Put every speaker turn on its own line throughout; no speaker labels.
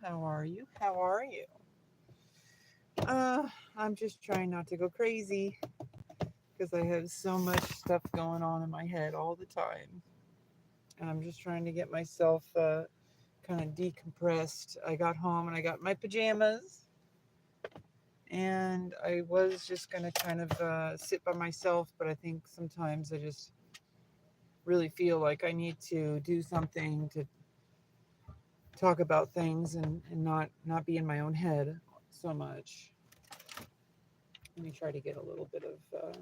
How are you? How are you? I'm just trying not to go crazy because I have so much stuff going on in my head all the time. And I'm just trying to get myself kind of decompressed. I got home and I got my pajamas, and I was just going to kind of sit by myself, but I think sometimes I just really feel like I need to do something to talk about things and not be in my own head so much. Let me try to get a little bit of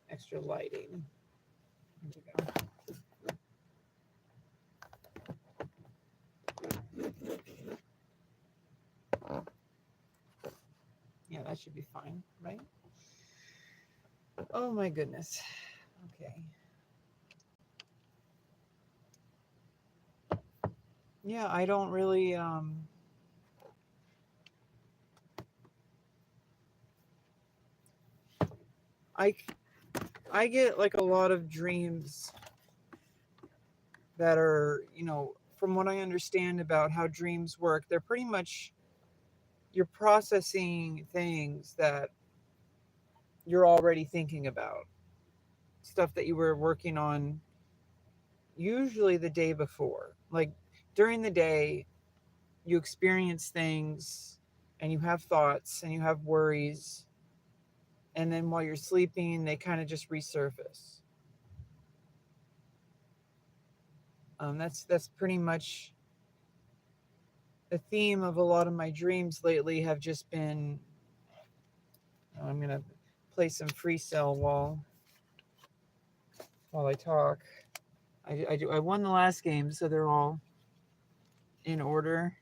extra lighting. Here we go. Yeah, that should be fine, right? Oh my goodness. Okay. Yeah, I don't really I I get like a lot of dreams that are, from what I understand about how dreams work, they're pretty much you're processing things that you're already thinking about, stuff that you were working on usually the day before. Like during the day, you experience things and you have thoughts and you have worries, and then while you're sleeping they kind of just resurface. That's pretty much the theme of a lot of my dreams lately have just been. I'm gonna play some free cell while I talk. I won the last game, so they're all in order.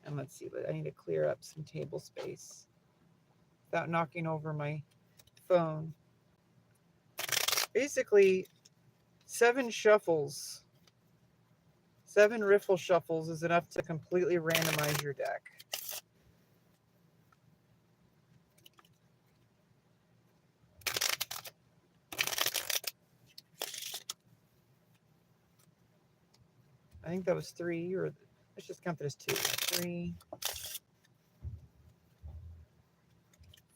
And let's see, I need to clear up some table space without knocking over my phone. Basically, seven shuffles, seven riffle shuffles is enough to completely randomize your deck. I think that was three, or let's just count that as two. Three,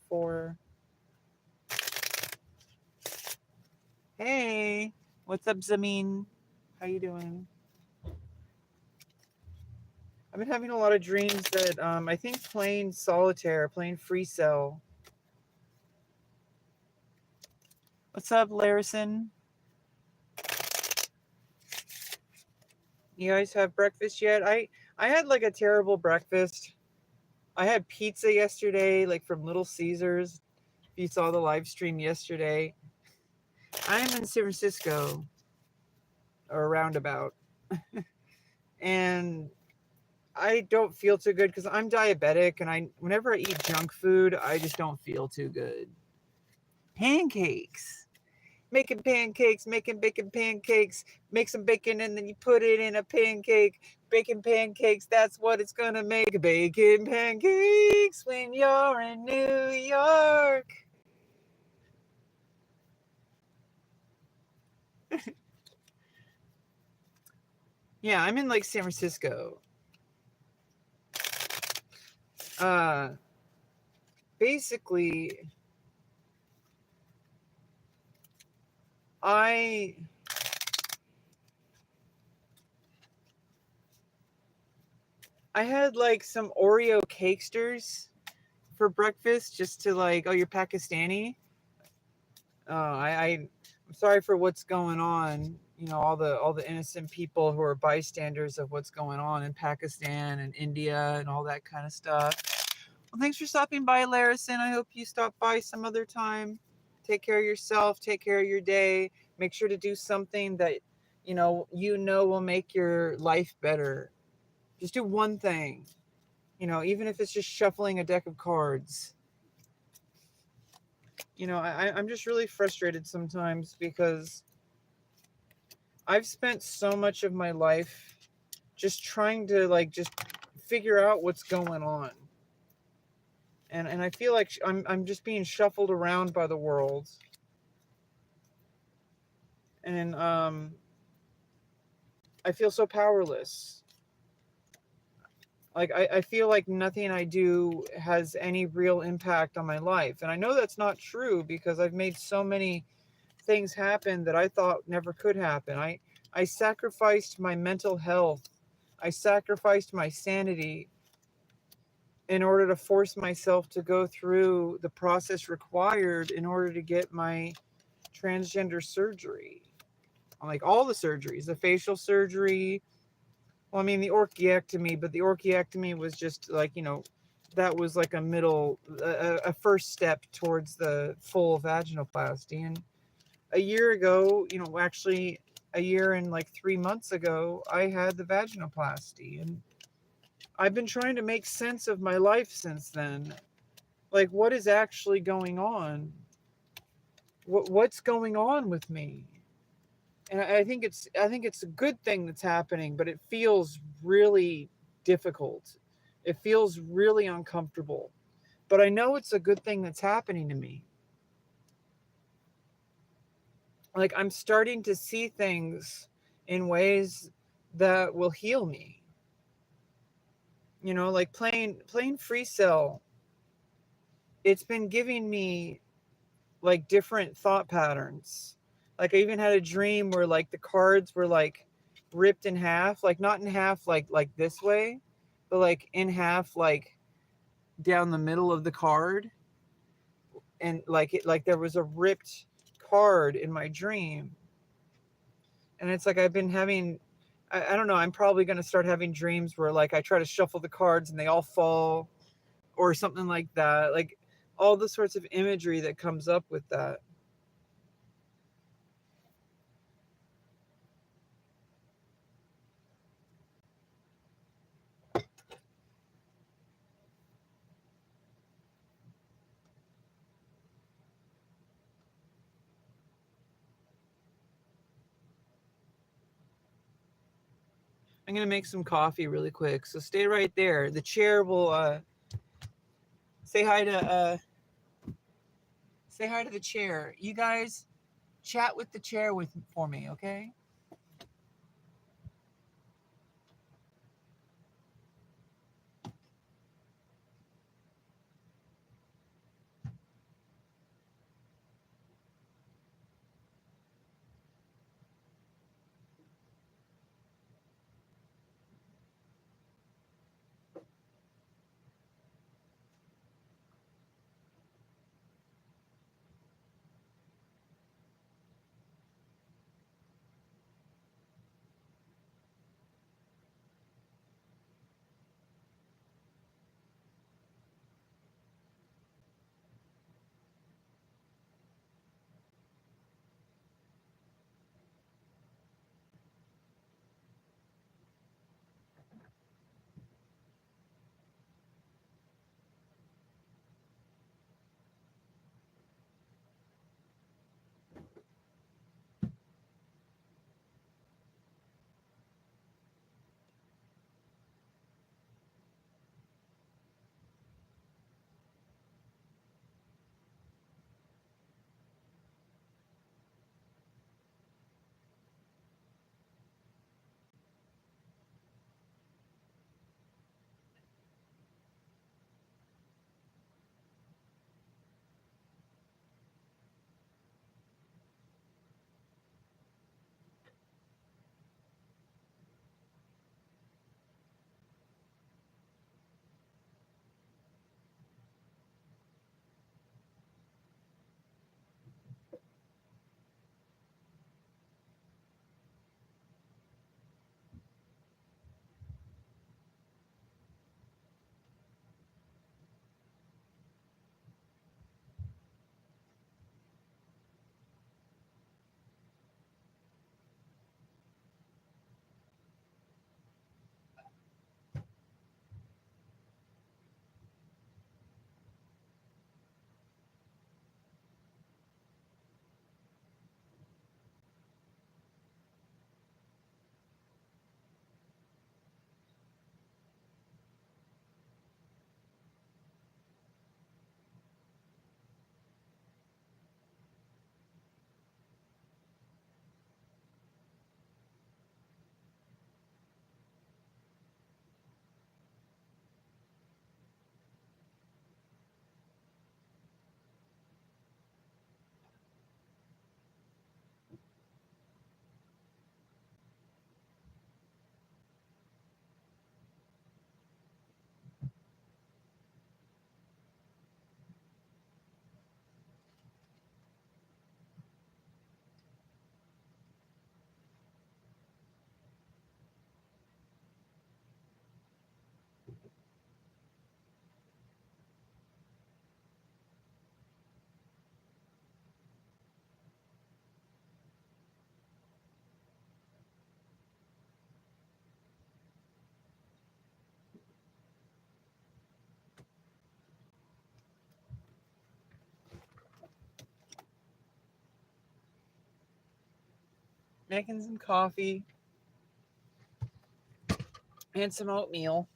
four. Hey, what's up, Zamin? How you doing? I've been having a lot of dreams that I think playing solitaire, playing free cell. What's up, Larison? You guys have breakfast yet? I had like a terrible breakfast. I had pizza yesterday, like from Little Caesars. If you saw the live stream yesterday, I'm in San Francisco or roundabout, and I don't feel too good because I'm diabetic, and I whenever I eat junk food, I just don't feel too good. Pancakes. Making bacon pancakes, make some bacon and then you put it in a pancake. Bacon pancakes, that's what it's gonna make. Bacon pancakes when you're in New York. Yeah, I'm in like San Francisco. Uh, basically, I I had like some Oreo cakesters for breakfast just to like, oh, you're Pakistani. I'm sorry for what's going on. All the innocent people who are bystanders of what's going on in Pakistan and India and all that kind of stuff. Well, thanks for stopping by, Larison. I hope you stop by some other time. Take care of yourself. Take care of your day. Make sure to do something that will make your life better. Just do one thing. Even if it's just shuffling a deck of cards. I'm just really frustrated sometimes because I've spent so much of my life just trying to like just figure out what's going on. And I feel like I'm just being shuffled around by the world. And I feel so powerless. Like I feel like nothing I do has any real impact on my life. And I know that's not true because I've made so many things happen that I thought never could happen. I sacrificed my mental health. I sacrificed my sanity in order to force myself to go through the process required in order to get my transgender surgery. Like all the surgeries, the facial surgery. Well, I mean, the orchiectomy, but the orchiectomy was just like, that was like a first step towards the full vaginoplasty. And a year ago, actually a year and like 3 months ago, I had the vaginoplasty. And I've been trying to make sense of my life since then. Like, what is actually going on? What's going on with me? And I think it's a good thing that's happening, but it feels really difficult. It feels really uncomfortable. But I know it's a good thing that's happening to me. Like I'm starting to see things in ways that will heal me. Like playing Free Cell, it's been giving me like different thought patterns. Like I even had a dream where like the cards were like ripped in half, like not in half like this way, but like in half like down the middle of the card, and like there was a ripped card in my dream. And it's like I've been having, I don't know, I'm probably going to start having dreams where like I try to shuffle the cards and they all fall or something like that. Like all the sorts of imagery that comes up with that. I'm gonna make some coffee really quick, so stay right there. The chair will say hi to say hi to the chair. You guys chat with the chair for me, okay? making some coffee and some oatmeal.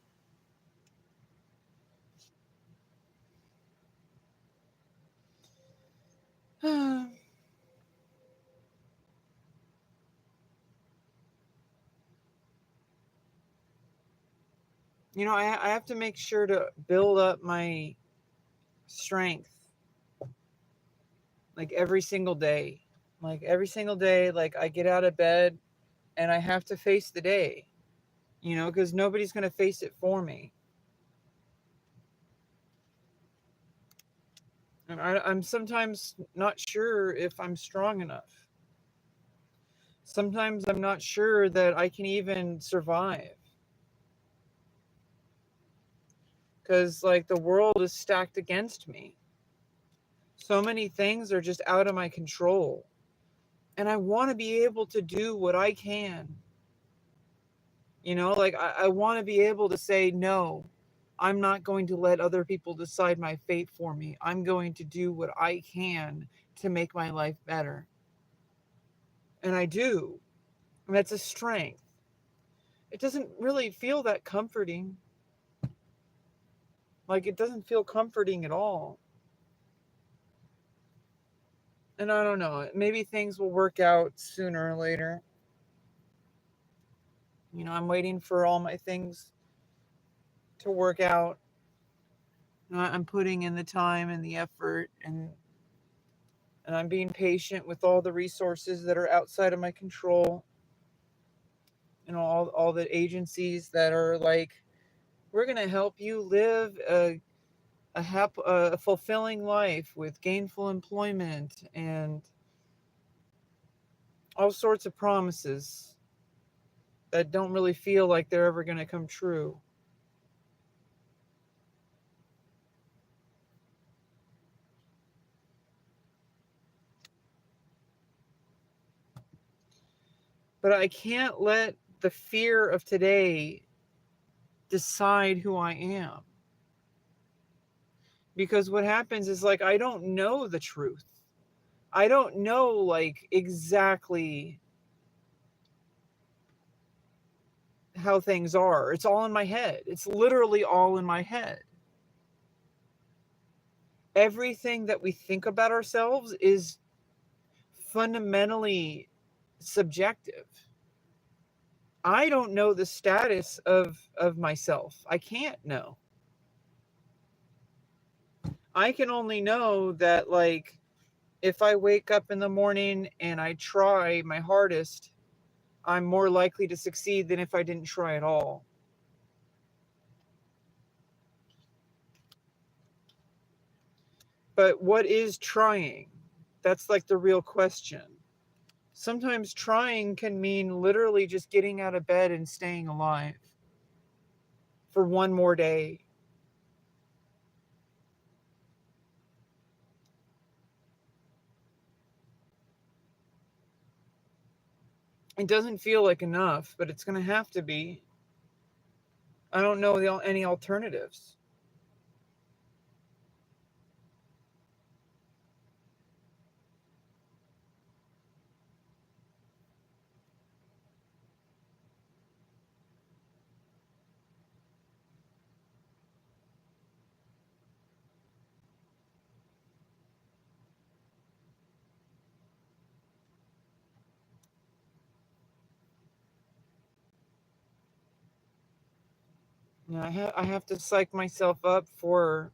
I have to make sure to build up my strength like every single day. Like every single day, like I get out of bed and I have to face the day, because nobody's going to face it for me. And I'm sometimes not sure if I'm strong enough. Sometimes I'm not sure that I can even survive. Because, like, the world is stacked against me. So many things are just out of my control. And I want to be able to do what I can. Like, I want to be able to say, no, I'm not going to let other people decide my fate for me. I'm going to do what I can to make my life better. And I do. And that's a strength. It doesn't really feel that comforting. Like, it doesn't feel comforting at all. And I don't know, maybe things will work out sooner or later. I'm waiting for all my things to work out. I'm putting in the time and the effort, and I'm being patient with all the resources that are outside of my control. All the agencies that are like, we're going to help you live a fulfilling life with gainful employment and all sorts of promises that don't really feel like they're ever going to come true. But I can't let the fear of today decide who I am. Because what happens is, like, I don't know the truth. I don't know, like, exactly how things are. It's all in my head. It's literally all in my head. Everything that we think about ourselves is fundamentally subjective. I don't know the status of myself. I can't know. I can only know that, like, if I wake up in the morning and I try my hardest, I'm more likely to succeed than if I didn't try at all. But what is trying? That's like the real question. Sometimes trying can mean literally just getting out of bed and staying alive for one more day. It doesn't feel like enough, but it's going to have to be. I don't know any alternatives. I have to psych myself up for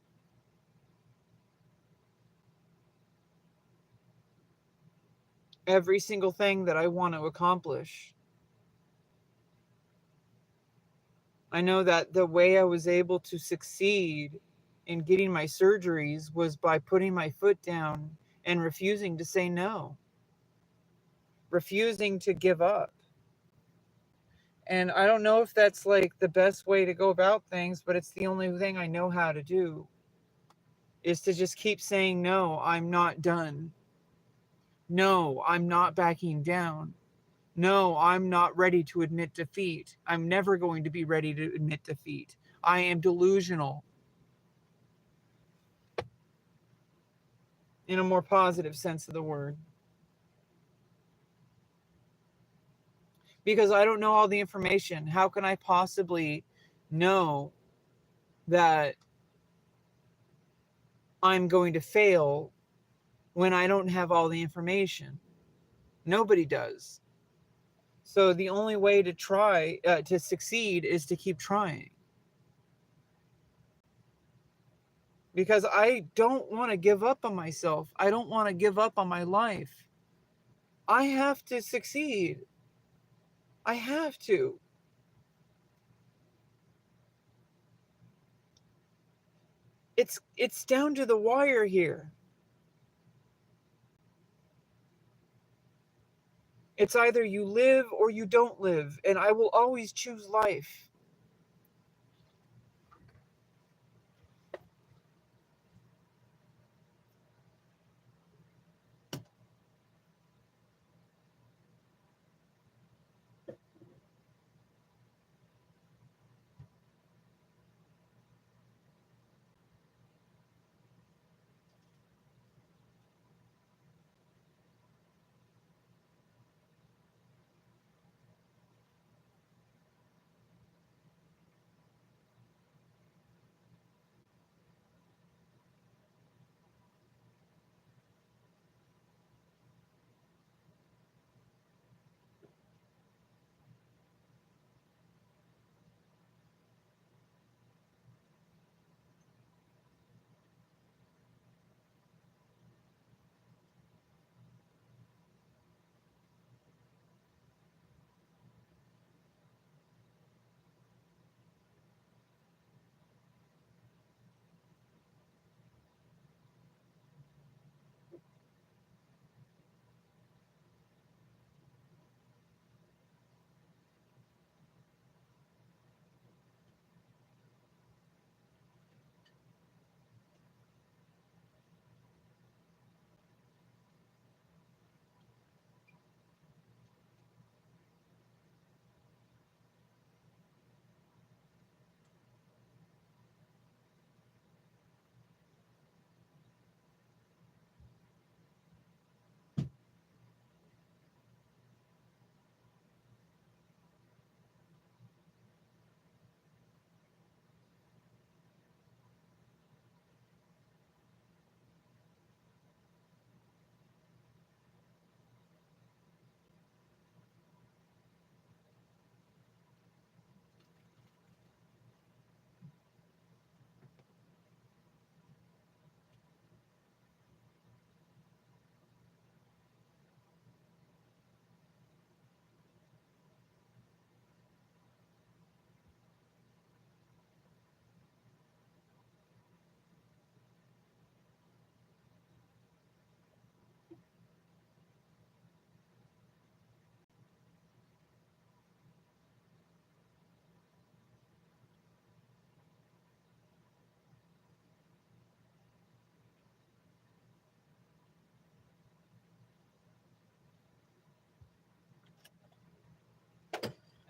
every single thing that I want to accomplish. I know that the way I was able to succeed in getting my surgeries was by putting my foot down and refusing to say no, refusing to give up. And I don't know if that's like the best way to go about things, but it's the only thing I know how to do, is to just keep saying, no, I'm not done. No, I'm not backing down. No, I'm not ready to admit defeat. I'm never going to be ready to admit defeat. I am delusional. In a more positive sense of the word. because I don't know all the information. How can I possibly know that I'm going to fail when I don't have all the information? Nobody does. So the only way to try to succeed is to keep trying. Because I don't want to give up on myself. I don't want to give up on my life. I have to succeed. I have to. It's down to the wire here. It's either you live or you don't live, and I will always choose life.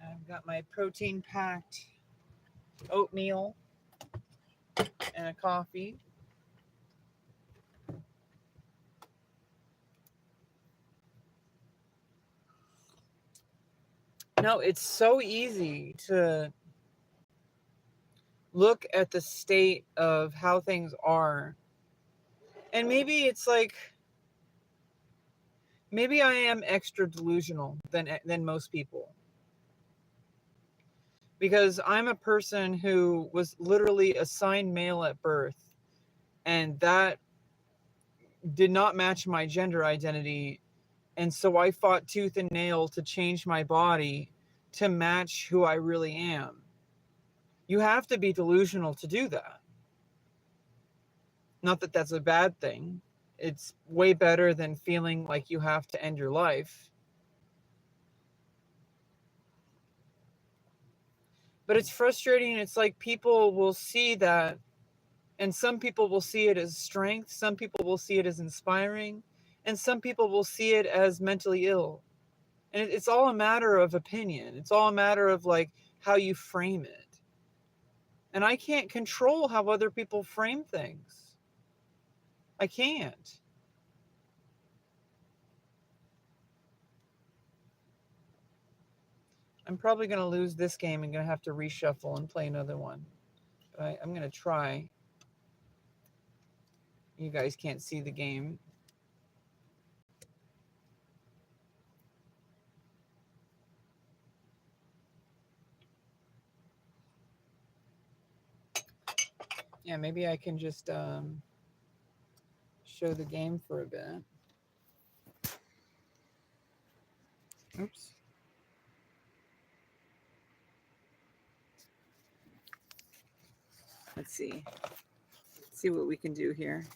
I've got my protein packed oatmeal and a coffee. No, it's so easy to look at the state of how things are. And maybe I am extra delusional than most people, because I'm a person who was literally assigned male at birth, and that did not match my gender identity, and so I fought tooth and nail to change my body to match who I really am. You have to be delusional to do that. Not that that's a bad thing. It's way better than feeling like you have to end your life. But it's frustrating. It's like people will see that, and some people will see it as strength, some people will see it as inspiring, and some people will see it as mentally ill. And it's all a matter of opinion. It's all a matter of like how you frame it. And I can't control how other people frame things. I can't. I'm probably going to lose this game and going to have to reshuffle and play another one. But I'm going to try. You guys can't see the game. Yeah, maybe I can just show the game for a bit. Oops. Let's see. Let's see what we can do here.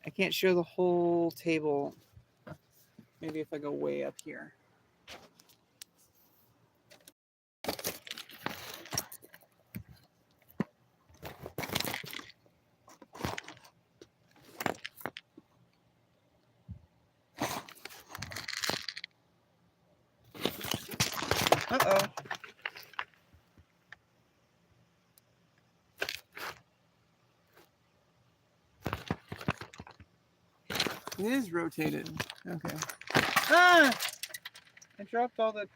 I can't show the whole table. Maybe if I go way up here. Uh-oh. It is rotated. Okay. Ah! I dropped all the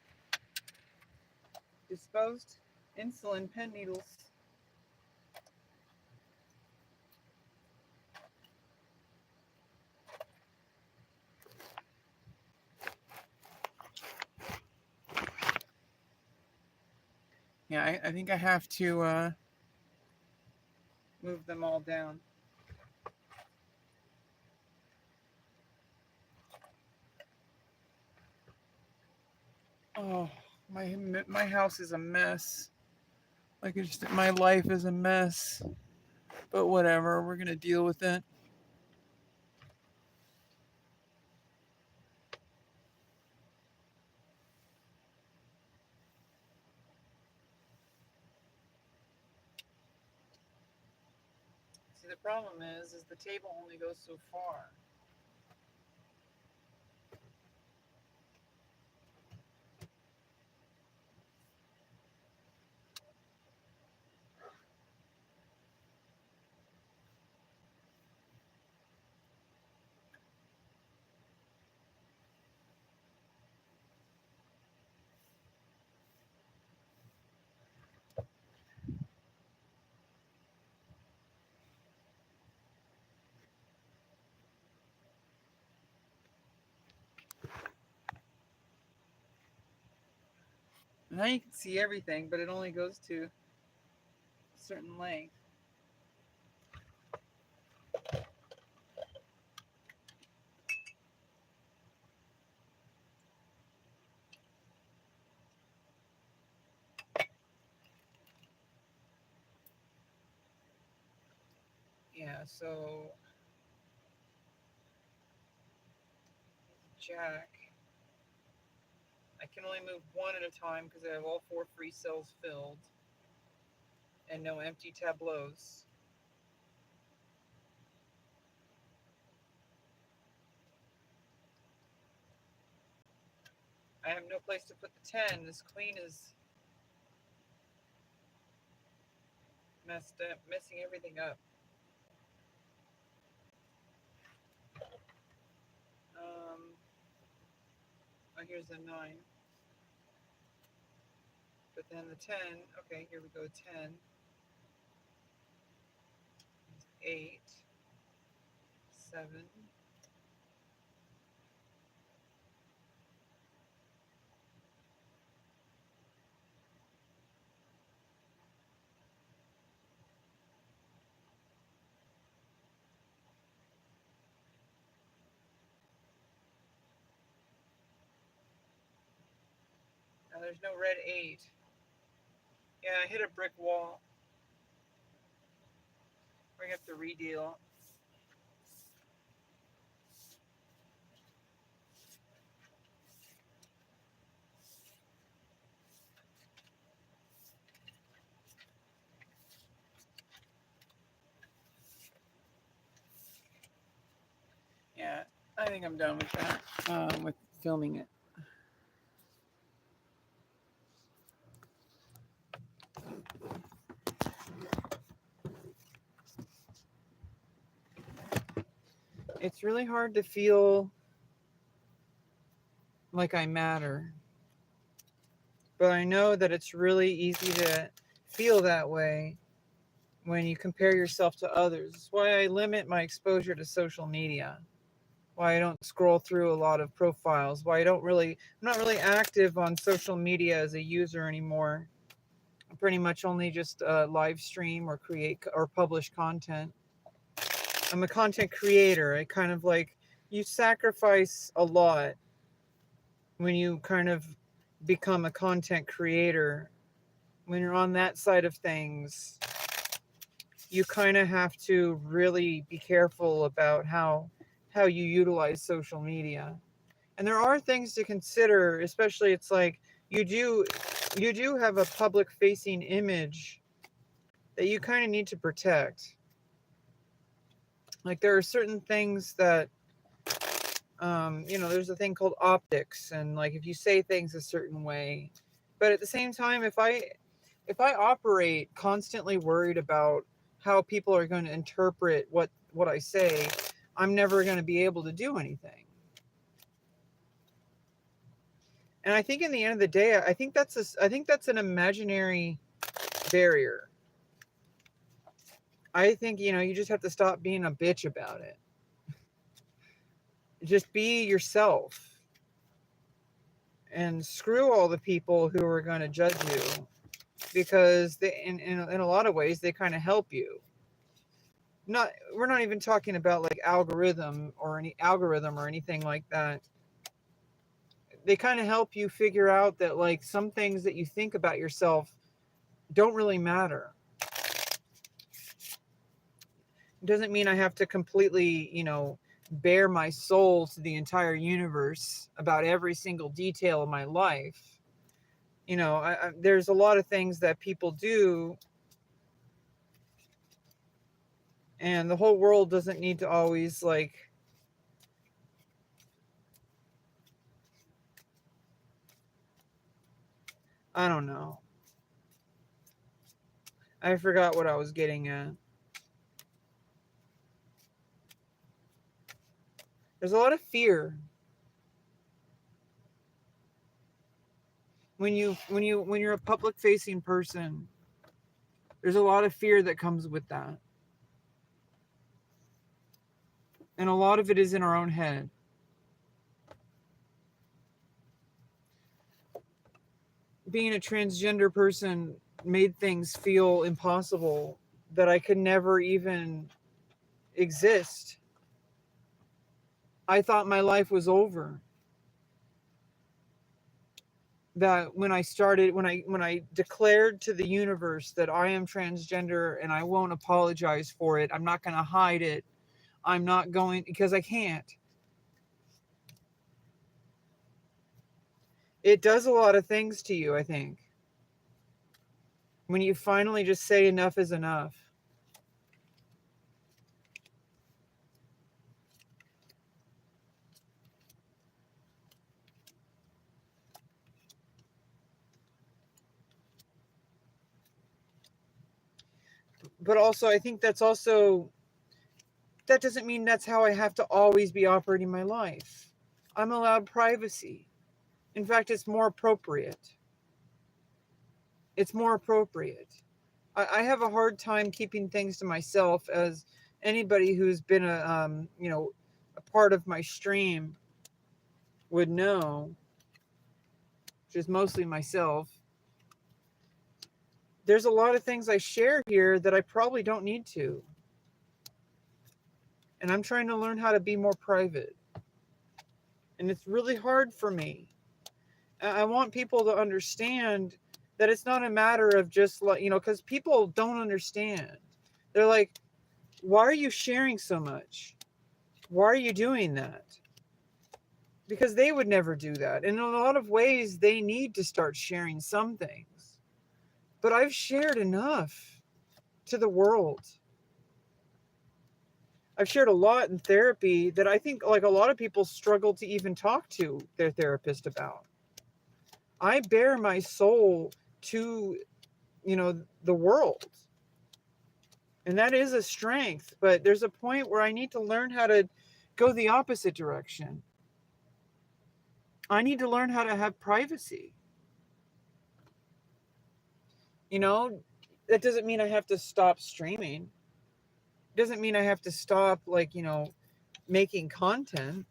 disposed insulin pen needles. Yeah, I think I have to move them all down. Oh, my house is a mess. Like it's just, my life is a mess. But whatever, we're gonna deal with it. See, the problem is the table only goes so far. Now you can see everything, but it only goes to a certain length. Yeah, so Jack. I can only move one at a time because I have all 4 free cells filled and no empty tableaus. I have no place to put the 10. This queen is messed up, messing everything up. Oh, here's a 9. But then the 10, okay, here we go, 10. 8, 7. Now there's no red 8. Yeah, I hit a brick wall. We're going to have to redeal. Yeah, I think I'm done with that, with filming it. It's really hard to feel like I matter. But I know that it's really easy to feel that way when you compare yourself to others. That's why I limit my exposure to social media. Why I don't scroll through a lot of profiles. Why I'm not really active on social media as a user anymore. I pretty much only just live stream or create or publish content. I'm a content creator. I kind of like, you sacrifice a lot when you kind of become a content creator. When you're on that side of things, you kind of have to really be careful about how you utilize social media. And there are things to consider, especially it's like you do have a public facing image that you kind of need to protect. Like there are certain things that there's a thing called optics, and like if you say things a certain way, but at the same time, if I operate constantly worried about how people are going to interpret what I say, I'm never going to be able to do anything. And I think in the end of the day, I think that's an imaginary barrier. I think you just have to stop being a bitch about it. Just be yourself, and screw all the people who are going to judge you, because in a lot of ways they kind of help you. Not We're not even talking about like algorithm or anything like that. They kind of help you figure out that like some things that you think about yourself don't really matter. It doesn't mean I have to completely, bare my soul to the entire universe about every single detail of my life. There's a lot of things that people do, and the whole world doesn't need to always like, I don't know. I forgot what I was getting at. There's a lot of fear when you're a public facing person. There's a lot of fear that comes with that. And a lot of it is in our own head. Being a transgender person made things feel impossible, that I could never even exist. I thought my life was over. That when I declared to the universe that I am transgender and I won't apologize for it, I'm not going to hide it. I'm not going, because I can't. It does a lot of things to you, I think, when you finally just say enough is enough. But also, I think that doesn't mean that's how I have to always be operating my life. I'm allowed privacy. In fact, it's more appropriate. It's more appropriate. I have a hard time keeping things to myself, as anybody who's been a part of my stream would know, which is mostly myself. There's a lot of things I share here that I probably don't need to. And I'm trying to learn how to be more private. And it's really hard for me. I want people to understand that it's not a matter of just like, because people don't understand. They're like, why are you sharing so much? Why are you doing that? Because they would never do that. And in a lot of ways, they need to start sharing some things. But I've shared enough to the world. I've shared a lot in therapy that I think like a lot of people struggle to even talk to their therapist about. I bare my soul to, the world. And that is a strength, but there's a point where I need to learn how to go the opposite direction. I need to learn how to have privacy. You know, that doesn't mean I have to stop streaming. It doesn't mean I have to stop, like, making content.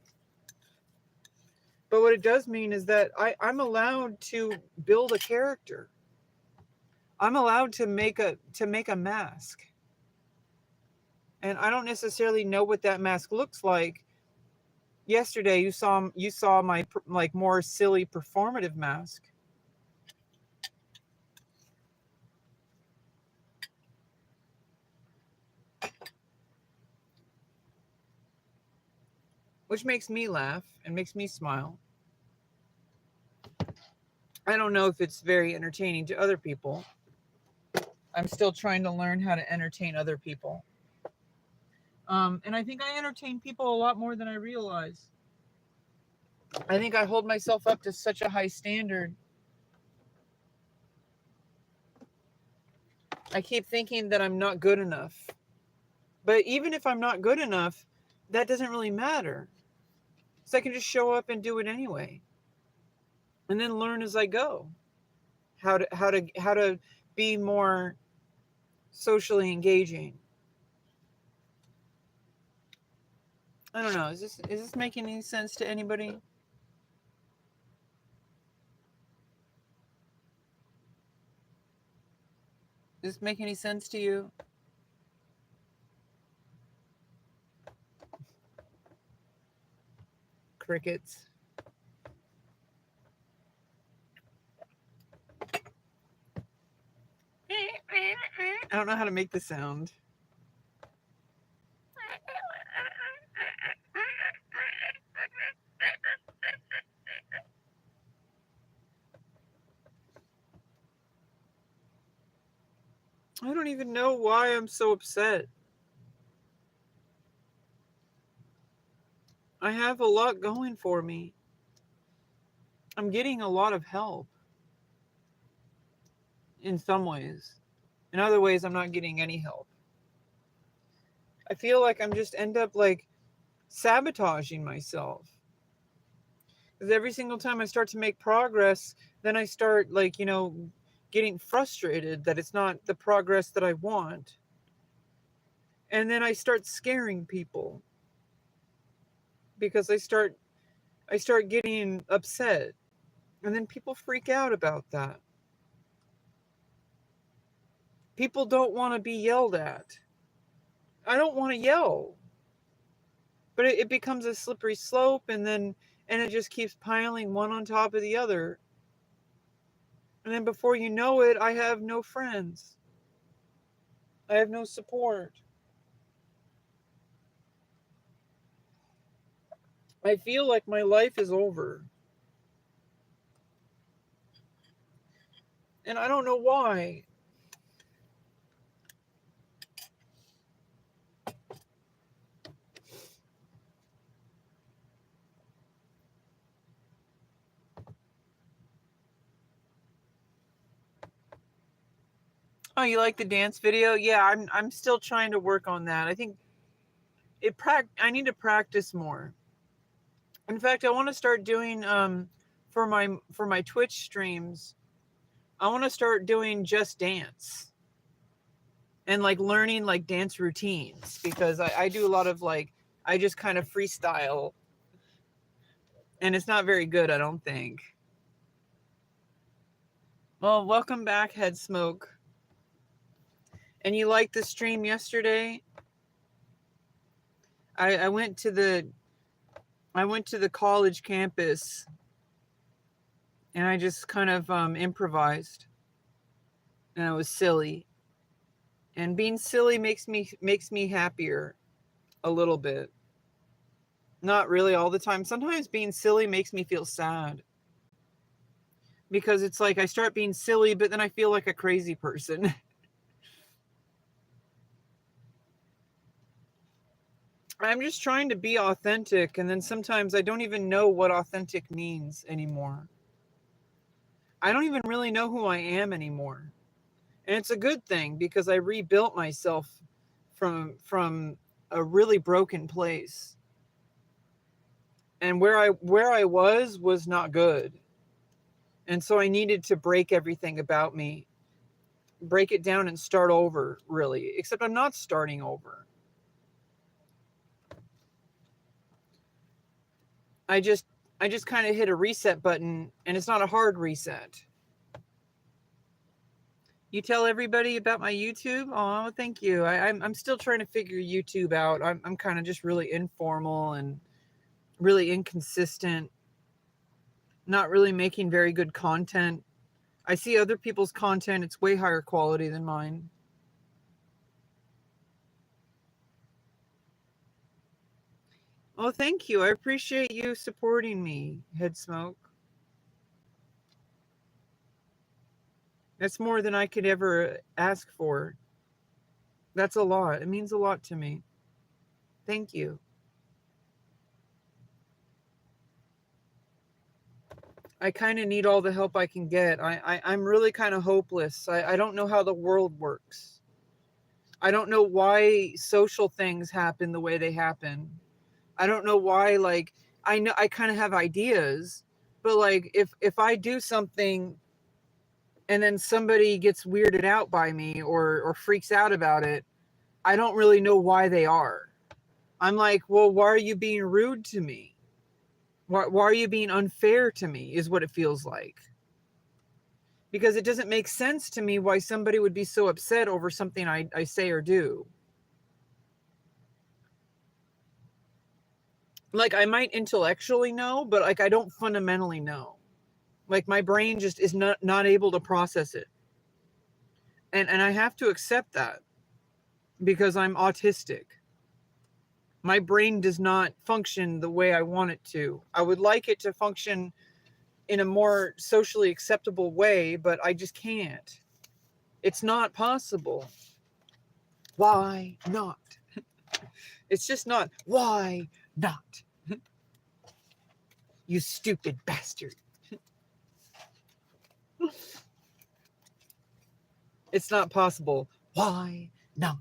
But what it does mean is that I'm allowed to build a character. I'm allowed to make a mask. And I don't necessarily know what that mask looks like. Yesterday you saw my like more silly performative mask. Which makes me laugh and makes me smile. I don't know if it's very entertaining to other people. I'm still trying to learn how to entertain other people. And I think I entertain people a lot more than I realize. I think I hold myself up to such a high standard. I keep thinking that I'm not good enough. But even if I'm not good enough, that doesn't really matter. So I can just show up and do it anyway. And then learn as I go. How to be more socially engaging. I don't know. Is this making any sense to anybody? Does this make any sense to you? Crickets. I don't know how to make the sound. I don't even know why I'm so upset. I have a lot going for me. I'm getting a lot of help. In some ways. In other ways, I'm not getting any help. I feel like I'm just end up like sabotaging myself. Because every single time I start to make progress, then I start like, getting frustrated that it's not the progress that I want. And then I start scaring people because I start getting upset. And then people freak out about that. People don't want to be yelled at. I don't want to yell. But it becomes a slippery slope, and it just keeps piling one on top of the other. And then before you know it, I have no friends. I have no support. I feel like my life is over. And I don't know why. Oh, you like the dance video? Yeah, I'm still trying to work on that. I think I need to practice more. In fact, I want to start doing for my Twitch streams. I want to start doing just dance and like learning like dance routines, because I do a lot of like I just kind of freestyle, and it's not very good, I don't think. Well, welcome back, Head Smoke. And you liked the stream yesterday? I went to the college campus, and I just kind of improvised, and it was silly. And being silly makes me happier a little bit. Not really all the time. Sometimes being silly makes me feel sad, because it's like I start being silly, but then I feel like a crazy person. I'm just trying to be authentic, and then sometimes I don't even know what authentic means anymore. I don't even really know who I am anymore. And it's a good thing, because I rebuilt myself from a really broken place. And where I was not good. And so I needed to break everything about me, break it down and start over, really. Except I'm not starting over. I just kind of hit a reset button, and it's not a hard reset. You tell everybody about my YouTube? Oh, thank you. I'm still trying to figure YouTube out. I'm kind of just really informal and really inconsistent, not really making very good content. I see other people's content, it's way higher quality than mine. Oh, thank you. I appreciate you supporting me, Head Smoke. That's more than I could ever ask for. That's a lot. It means a lot to me. Thank you. I kind of need all the help I can get. I'm really kind of hopeless. I don't know how the world works. I don't know why social things happen the way they happen. I don't know why, like, I know I kind of have ideas, but like if I do something and then somebody gets weirded out by me or freaks out about it, I don't really know why they are. I'm like, well, why are you being rude to me? Why are you being unfair to me is what it feels like. Because it doesn't make sense to me why somebody would be so upset over something I say or do. Like, I might intellectually know, but like I don't fundamentally know. Like, my brain just is not able to process it. And I have to accept that because I'm autistic. My brain does not function the way I want it to. I would like it to function in a more socially acceptable way, but I just can't. It's not possible. Why not? It's just not. Why not? You stupid bastard. It's not possible. Why not?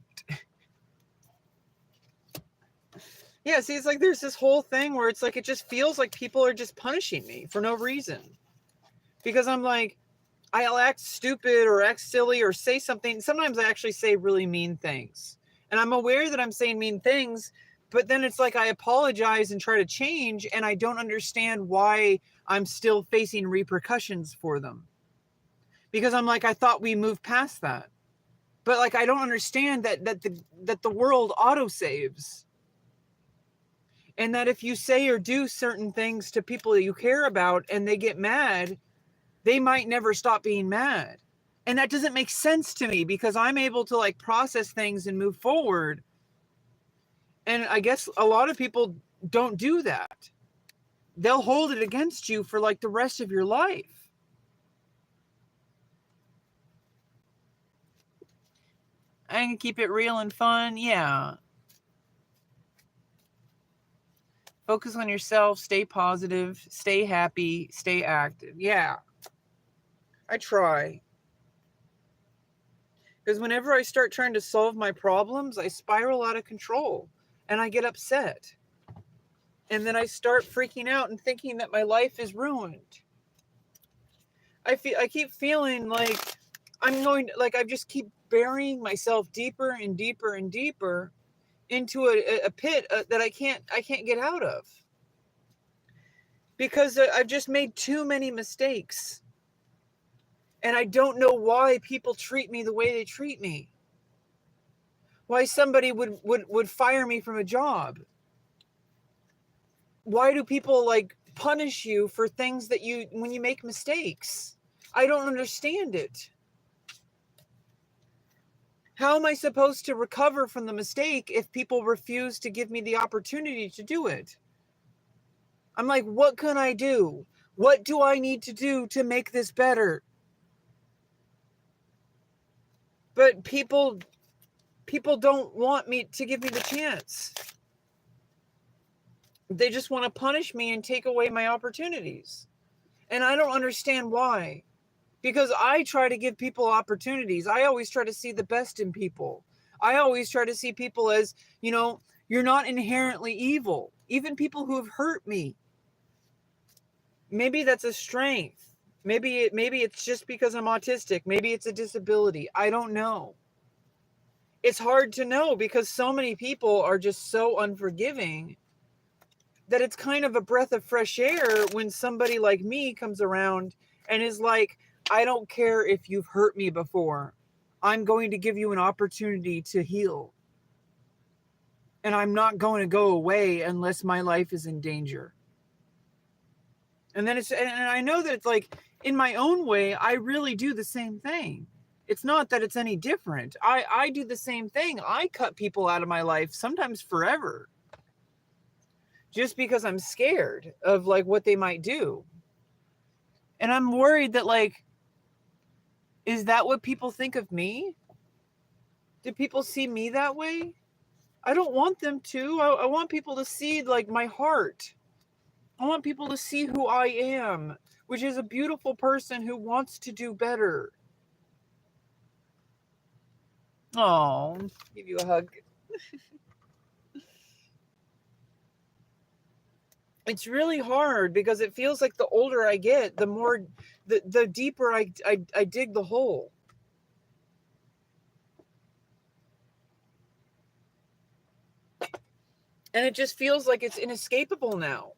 Yeah, see, it's like there's this whole thing where it's like it just feels like people are just punishing me for no reason. Because I'm like, I'll act stupid or act silly or say something. Sometimes I actually say really mean things. And I'm aware that I'm saying mean things, but then it's like I apologize and try to change, and I don't understand why I'm still facing repercussions for them. Because I'm like, I thought we moved past that. But like I don't understand that the world autosaves. And that if you say or do certain things to people that you care about and they get mad, they might never stop being mad. And that doesn't make sense to me because I'm able to like process things and move forward. And I guess a lot of people don't do that. They'll hold it against you for like the rest of your life. I can keep it real and fun. Yeah. Focus on yourself, stay positive, stay happy, stay active. Yeah. I try. Because whenever I start trying to solve my problems, I spiral out of control and I get upset. And then I start freaking out and thinking that my life is ruined. I keep feeling like I just keep burying myself deeper and deeper and deeper into a pit that I can't get out of. Because I've just made too many mistakes. And I don't know why people treat me the way they treat me. Why somebody would fire me from a job. Why do people like punish you for things that when you make mistakes? I don't understand it. How am I supposed to recover from the mistake if people refuse to give me the opportunity to do it? I'm like, what can I do? What do I need to do to make this better? But people don't want me to give me the chance. They just want to punish me and take away my opportunities. And I don't understand why. Because I try to give people opportunities. I always try to see the best in people. I always try to see people as, you're not inherently evil. Even people who have hurt me. Maybe that's a strength. Maybe it's just because I'm autistic. Maybe it's a disability. I don't know. It's hard to know because so many people are just so unforgiving that it's kind of a breath of fresh air when somebody like me comes around and is like, I don't care if you've hurt me before. I'm going to give you an opportunity to heal. And I'm not going to go away unless my life is in danger. And then and I know that it's like, in my own way, I really do the same thing. It's not that it's any different. I do the same thing. I cut people out of my life, sometimes forever, just because I'm scared of like what they might do. And I'm worried that, like, is that what people think of me? Do people see me that way? I don't want them to. I want people to see like my heart. I want people to see who I am, which is a beautiful person who wants to do better. Oh, give you a hug. It's really hard because it feels like the older I get, the more, the deeper I dig the hole. And it just feels like it's inescapable now.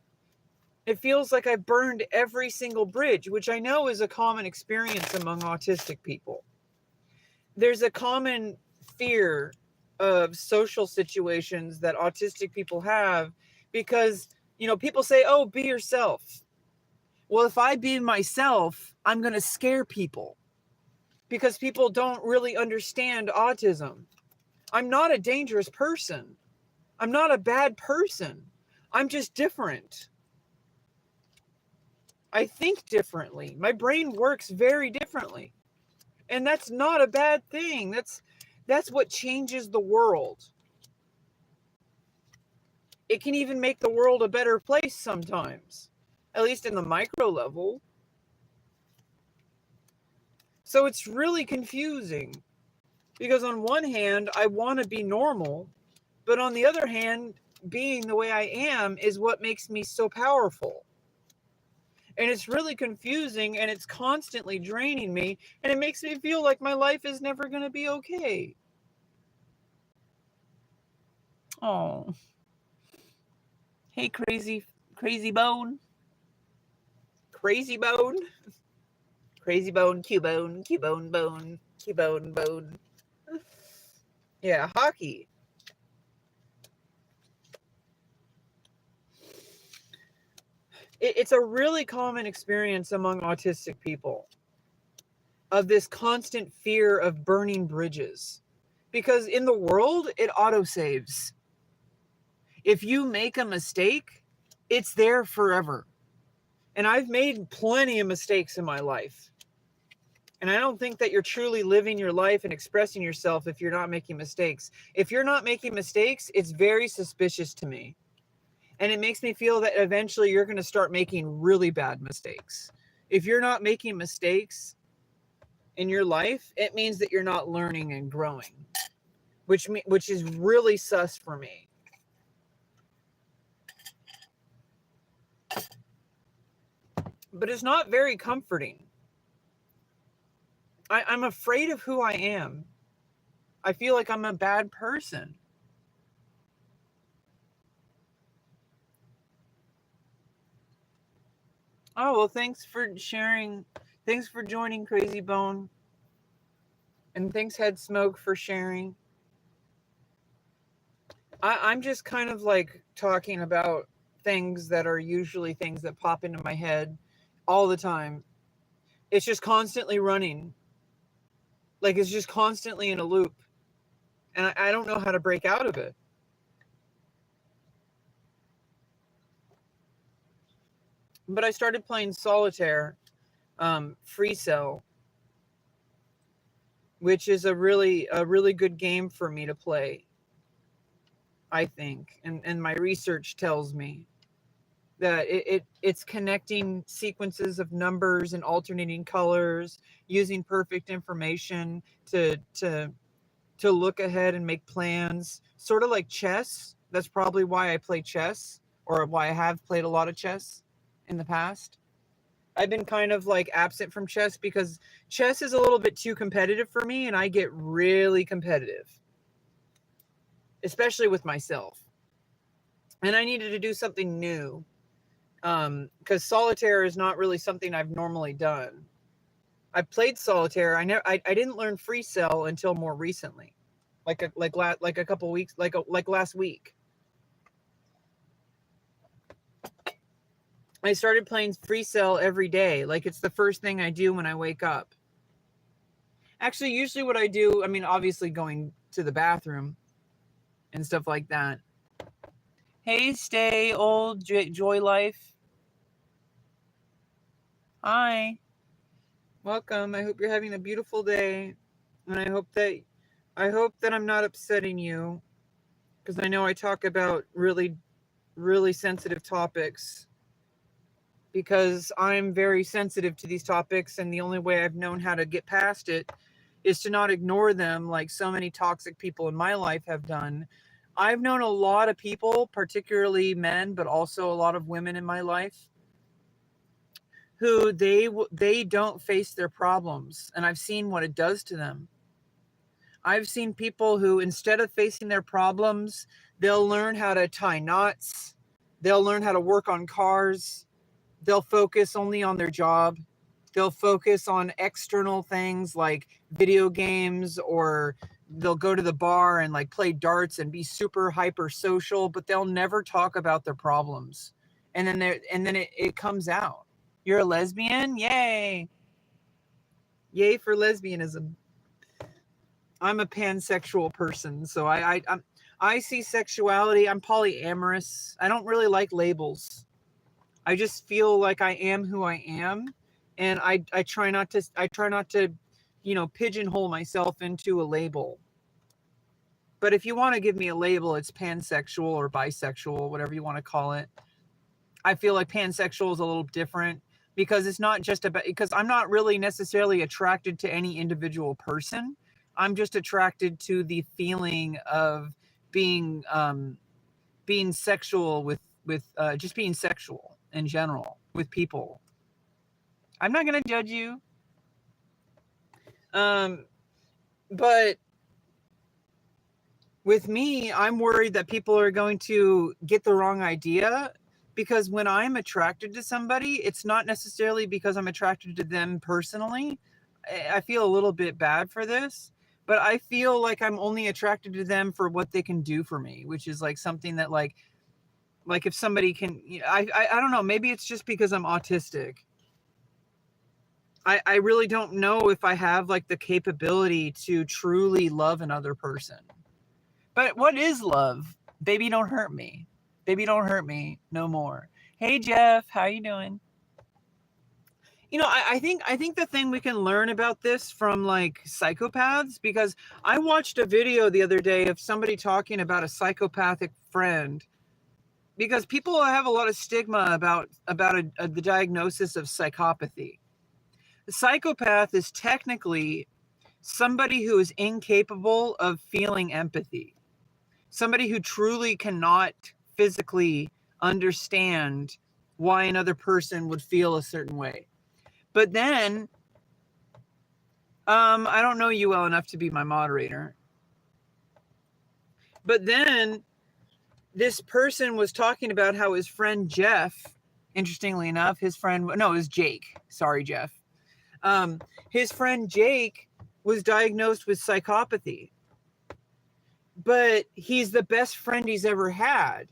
It feels like I've burned every single bridge, which I know is a common experience among autistic people. There's a common fear of social situations that autistic people have because, you know, people say, oh, be yourself. Well, if I be myself, I'm going to scare people because people don't really understand autism. I'm not a dangerous person. I'm not a bad person. I'm just different. I think differently. My brain works very differently. And that's not a bad thing. That's what changes the world. It can even make the world a better place sometimes, at least in the micro level. So it's really confusing because on one hand, I want to be normal, but on the other hand, being the way I am is what makes me so powerful. And it's really confusing and it's constantly draining me and it makes me feel like my life is never going to be okay. Oh. Hey, crazy bone. Crazy bone. Crazy bone, Cubone, Cubone bone, Cubone bone. Yeah, hockey. It's a really common experience among autistic people of this constant fear of burning bridges. Because in the world, it autosaves. If you make a mistake, it's there forever. And I've made plenty of mistakes in my life. And I don't think that you're truly living your life and expressing yourself if you're not making mistakes. If you're not making mistakes, it's very suspicious to me. And it makes me feel that eventually you're going to start making really bad mistakes. If you're not making mistakes in your life, it means that you're not learning and growing, which is really sus for me. But it's not very comforting. I'm afraid of who I am. I feel like I'm a bad person. Oh, well, thanks for sharing. Thanks for joining Crazy Bone. And thanks Head Smoke for sharing. I'm just kind of like talking about things that are usually things that pop into my head all the time. It's just constantly running. Like it's just constantly in a loop. And I don't know how to break out of it. But I started playing solitaire, Free Cell, which is a really good game for me to play, I think. And my research tells me that it's connecting sequences of numbers and alternating colors, using perfect information to look ahead and make plans, sort of like chess. That's probably why I play chess, or why I have played a lot of chess in the past. I've been kind of like absent from chess because chess is a little bit too competitive for me, and I get really competitive, especially with myself. And I needed to do something new, because solitaire is not really something I've normally done. I've played solitaire. I didn't learn free cell until more recently, like a couple weeks, like last week. I started playing free cell every day. Like it's the first thing I do when I wake up. Actually, usually what I do, I mean, obviously going to the bathroom and stuff like that. Hey, stay old joy life. Hi, welcome. I hope you're having a beautiful day, and I hope that I'm not upsetting you, because I know I talk about really, really sensitive topics. Because I'm very sensitive to these topics, and the only way I've known how to get past it is to not ignore them like so many toxic people in my life have done. I've known a lot of people, particularly men, but also a lot of women in my life, who they don't face their problems, and I've seen what it does to them. I've seen people who, instead of facing their problems, they'll learn how to tie knots, they'll learn how to work on cars, they'll focus only on their job. They'll focus on external things like video games, or they'll go to the bar and like play darts and be super hyper social, but they'll never talk about their problems. And then it comes out. You're a lesbian? Yay. Yay for lesbianism. I'm a pansexual person, so I see sexuality. I'm polyamorous. I don't really like labels. I just feel like I am who I am, and I try not to, pigeonhole myself into a label. But if you want to give me a label, it's pansexual or bisexual, whatever you want to call it. I feel like pansexual is a little different, because it's not just about, because I'm not really necessarily attracted to any individual person. I'm just attracted to the feeling of being sexual with just being sexual in general with people. I'm not going to judge you. But with me, I'm worried that people are going to get the wrong idea, because when I'm attracted to somebody, it's not necessarily because I'm attracted to them personally. I feel a little bit bad for this, but I feel like I'm only attracted to them for what they can do for me, which is like something that like if somebody can, I don't know, maybe it's just because I'm autistic. I really don't know if I have like the capability to truly love another person. But what is love? Baby, don't hurt me. Baby, don't hurt me no more. Hey Jeff, how you doing? I think the thing we can learn about this from like psychopaths, because I watched a video the other day of somebody talking about a psychopathic friend, because people have a lot of stigma about the diagnosis of psychopathy. The psychopath is technically somebody who is incapable of feeling empathy. Somebody who truly cannot physically understand why another person would feel a certain way. But then, I don't know you well enough to be my moderator. But then this person was talking about how his friend Jeff, interestingly enough, it was Jake. Sorry, Jeff. His friend Jake was diagnosed with psychopathy. But he's the best friend he's ever had,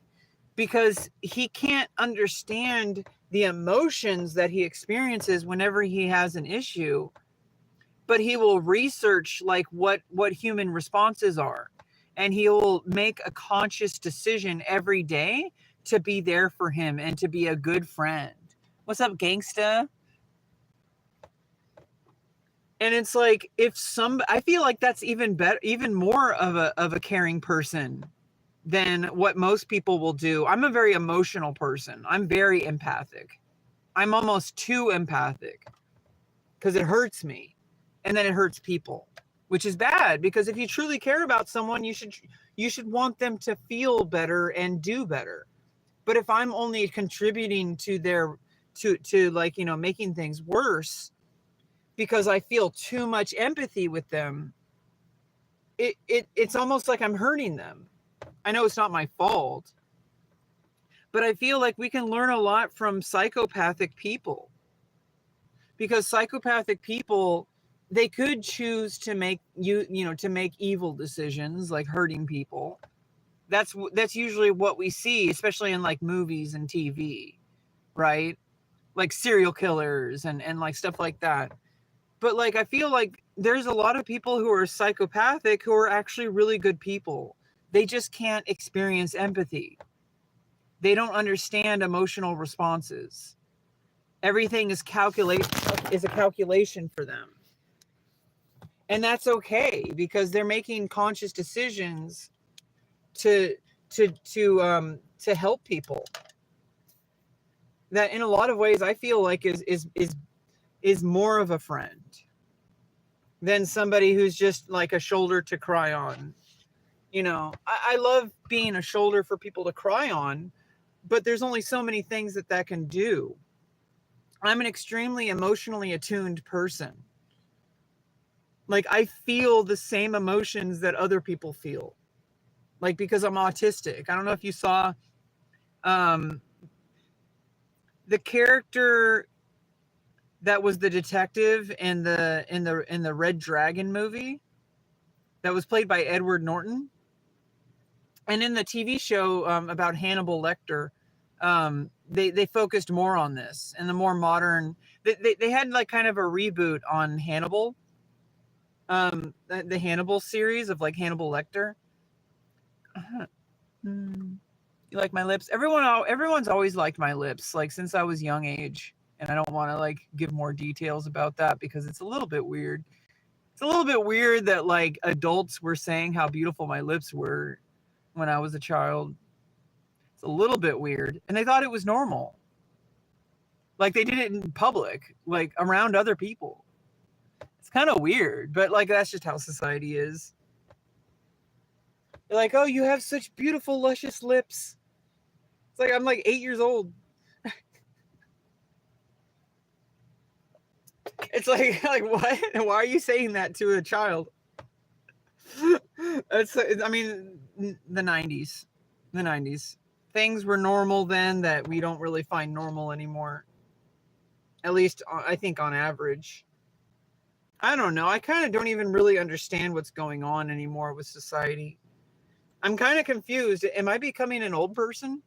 because he can't understand the emotions that he experiences whenever he has an issue, but he will research like what human responses are, and he will make a conscious decision every day to be there for him and to be a good friend. What's up, gangsta? And it's like, I feel like that's even better, even more of a caring person than what most people will do. I'm a very emotional person. I'm very empathic. I'm almost too empathic, because it hurts me, and then it hurts people, which is bad, because if you truly care about someone, you should want them to feel better and do better. But if I'm only contributing to to like, making things worse because I feel too much empathy with them. It's almost like I'm hurting them. I know it's not my fault, but I feel like we can learn a lot from psychopathic people, because psychopathic people, they could choose to make to make evil decisions like hurting people. That's usually what we see, especially in like movies and TV, right? Like serial killers and like stuff like that. But like I feel like there's a lot of people who are psychopathic who are actually really good people. They just can't experience empathy. They don't understand emotional responses. Everything is a calculation for them. And that's okay, because they're making conscious decisions to help people. That in a lot of ways I feel like is more of a friend than somebody who's just like a shoulder to cry on. I love being a shoulder for people to cry on, but there's only so many things that can do. I'm an extremely emotionally attuned person. Like I feel the same emotions that other people feel. Like because I'm autistic. I don't know if you saw the character that was the detective in the Red Dragon movie that was played by Edward Norton. And in the TV show about Hannibal Lecter, they focused more on this and the more modern. They had like kind of a reboot on Hannibal, the Hannibal series of like Hannibal Lecter. You like my lips? Everyone's always liked my lips, like since I was young age, and I don't want to like give more details about that because it's a little bit weird. It's a little bit weird that like adults were saying how beautiful my lips were when I was a child. It's a little bit weird, and they thought it was normal. Like they did it in public, like around other people. It's kind of weird, but like that's just how society is. They're like, "Oh, you have such beautiful, luscious lips." It's like I'm like 8 years old. It's like what? Why are you saying that to a child? I mean, the 90s. The 90s. Things were normal then that we don't really find normal anymore. At least I think on average. I don't know. I kind of don't even really understand what's going on anymore with society. I'm kind of confused. Am I becoming an old person?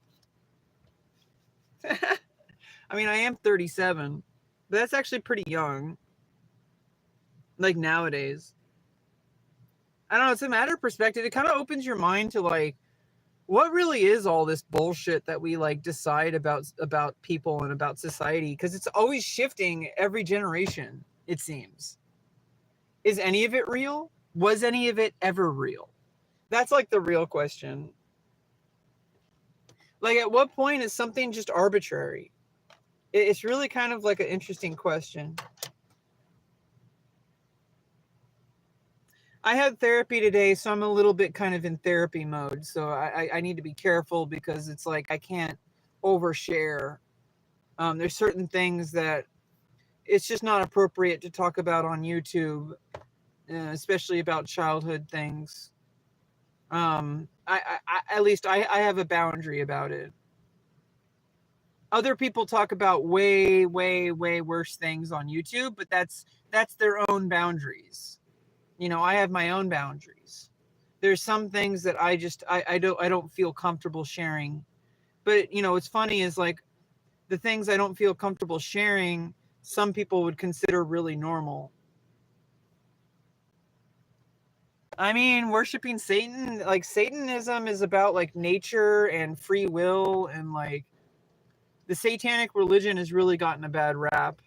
I mean, I am 37, but that's actually pretty young. Like nowadays. I don't know. It's a matter of perspective. It kind of opens your mind to like, what really is all this bullshit that we like decide about people and about society? Because it's always shifting every generation, it seems. Is any of it real? Was any of it ever real? That's like the real question. Like at what point is something just arbitrary? It's really kind of like an interesting question. I had therapy today, so I'm a little bit kind of in therapy mode. So I need to be careful because it's like I can't overshare. There's certain things that it's just not appropriate to talk about on YouTube, especially about childhood things. At least I have a boundary about it. Other people talk about way, way, way worse things on YouTube, but that's their own boundaries. I have my own boundaries. There's some things that I don't feel comfortable sharing. But what's funny is like the things I don't feel comfortable sharing, some people would consider really normal. I mean, worshiping Satan, like Satanism is about like nature and free will, and like the satanic religion has really gotten a bad rap.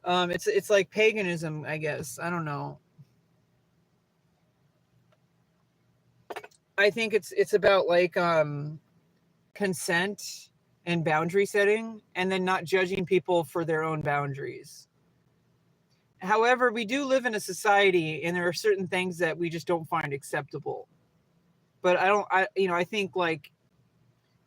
It's like paganism, I guess. I don't know. I think it's about like consent and boundary setting, and then not judging people for their own boundaries. However, we do live in a society, and there are certain things that we just don't find acceptable. But I think like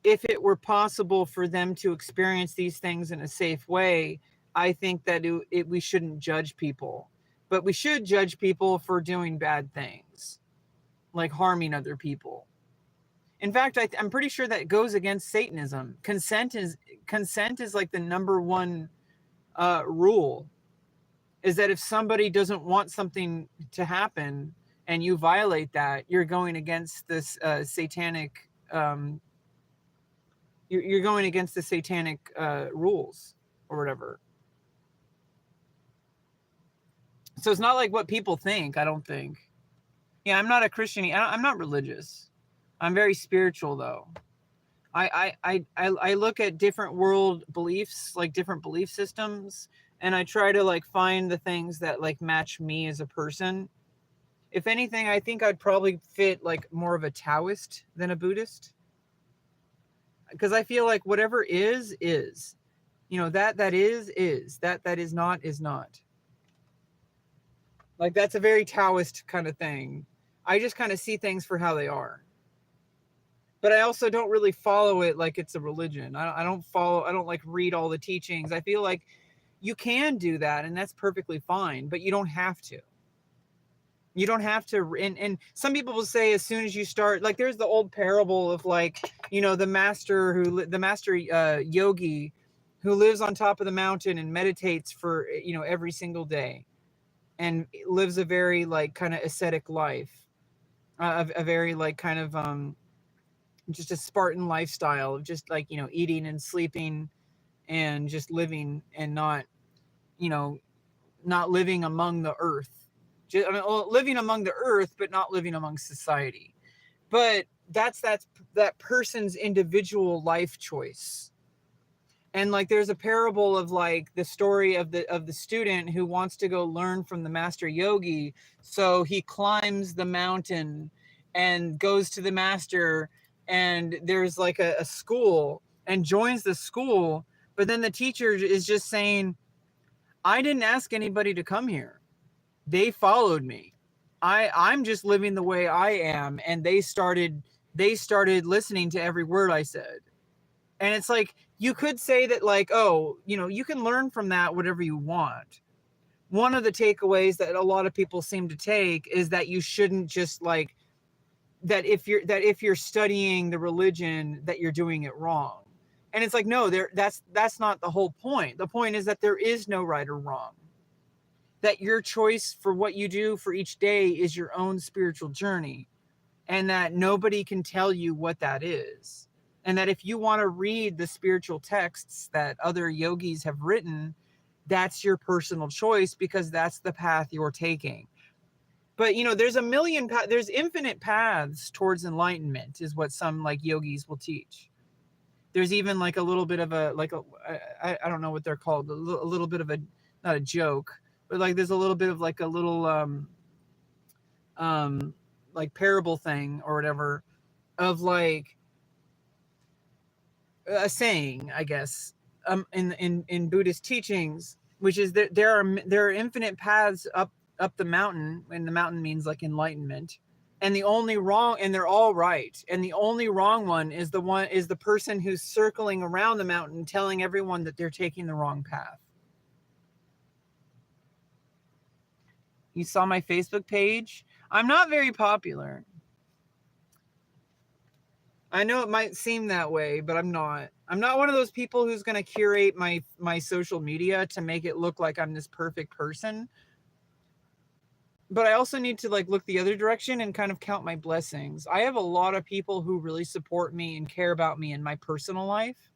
if it were possible for them to experience these things in a safe way, I think that we shouldn't judge people, but we should judge people for doing bad things, like harming other people. In fact, I'm pretty sure that goes against Satanism. Consent is like the number one rule, is that if somebody doesn't want something to happen and you violate that, you're going against this satanic. You're going against the satanic rules or whatever. So it's not like what people think. I don't think. Yeah, I'm not a Christian. I'm not religious. I'm very spiritual, though. I look at different world beliefs, like different belief systems, and I try to like find the things that like match me as a person. If anything, I think I'd probably fit like more of a Taoist than a Buddhist, because I feel like whatever is, you know, that is, that is not. Like that's a very Taoist kind of thing. I just kind of see things for how they are. But I also don't really follow it like it's a religion. I don't like read all the teachings. I feel like you can do that and that's perfectly fine, but you don't have to. You don't have to. And some people will say as soon as you start, like there's the old parable of like, you know, the master yogi who lives on top of the mountain and meditates for, you know, every single day and lives a very like kind of ascetic life, a very like kind of just a Spartan lifestyle of just like, you know, eating and sleeping and just living and not, you know, not living among the earth. Just, I mean, living among the earth, but not living among society. But that's that person's individual life choice. And like there's a parable of like the story of the student who wants to go learn from the master yogi. So he climbs the mountain and goes to the master, and there's like a school, and joins the school. But then the teacher is just saying, I didn't ask anybody to come here. They followed me. I'm just living the way I am, and they started listening to every word I said. And it's like, you could say that like, oh, you know, you can learn from that whatever you want. One of the takeaways that a lot of people seem to take is that you shouldn't just like that if you're studying the religion that you're doing it wrong. And it's like, no, that's not the whole point. The point is that there is no right or wrong. That your choice for what you do for each day is your own spiritual journey, and that nobody can tell you what that is. And that if you want to read the spiritual texts that other yogis have written, that's your personal choice, because that's the path you're taking. But you know, there's there's infinite paths towards enlightenment, is what some like yogis will teach. There's even like a little bit of a like I don't know what they're called, a little bit of a, not a joke, but like there's a little bit of like a little like parable thing or whatever, of like a saying, I guess, in Buddhist teachings, which is that there are infinite paths up the mountain, and the mountain means like enlightenment, and the only wrong, and they're all right, and the only wrong one is the person who's circling around the mountain telling everyone that they're taking the wrong path. You saw my Facebook page? I'm not very popular. I know it might seem that way, but I'm not. I'm not one of those people who's going to curate my social media to make it look like I'm this perfect person. But I also need to like look the other direction and kind of count my blessings. I have a lot of people who really support me and care about me in my personal life,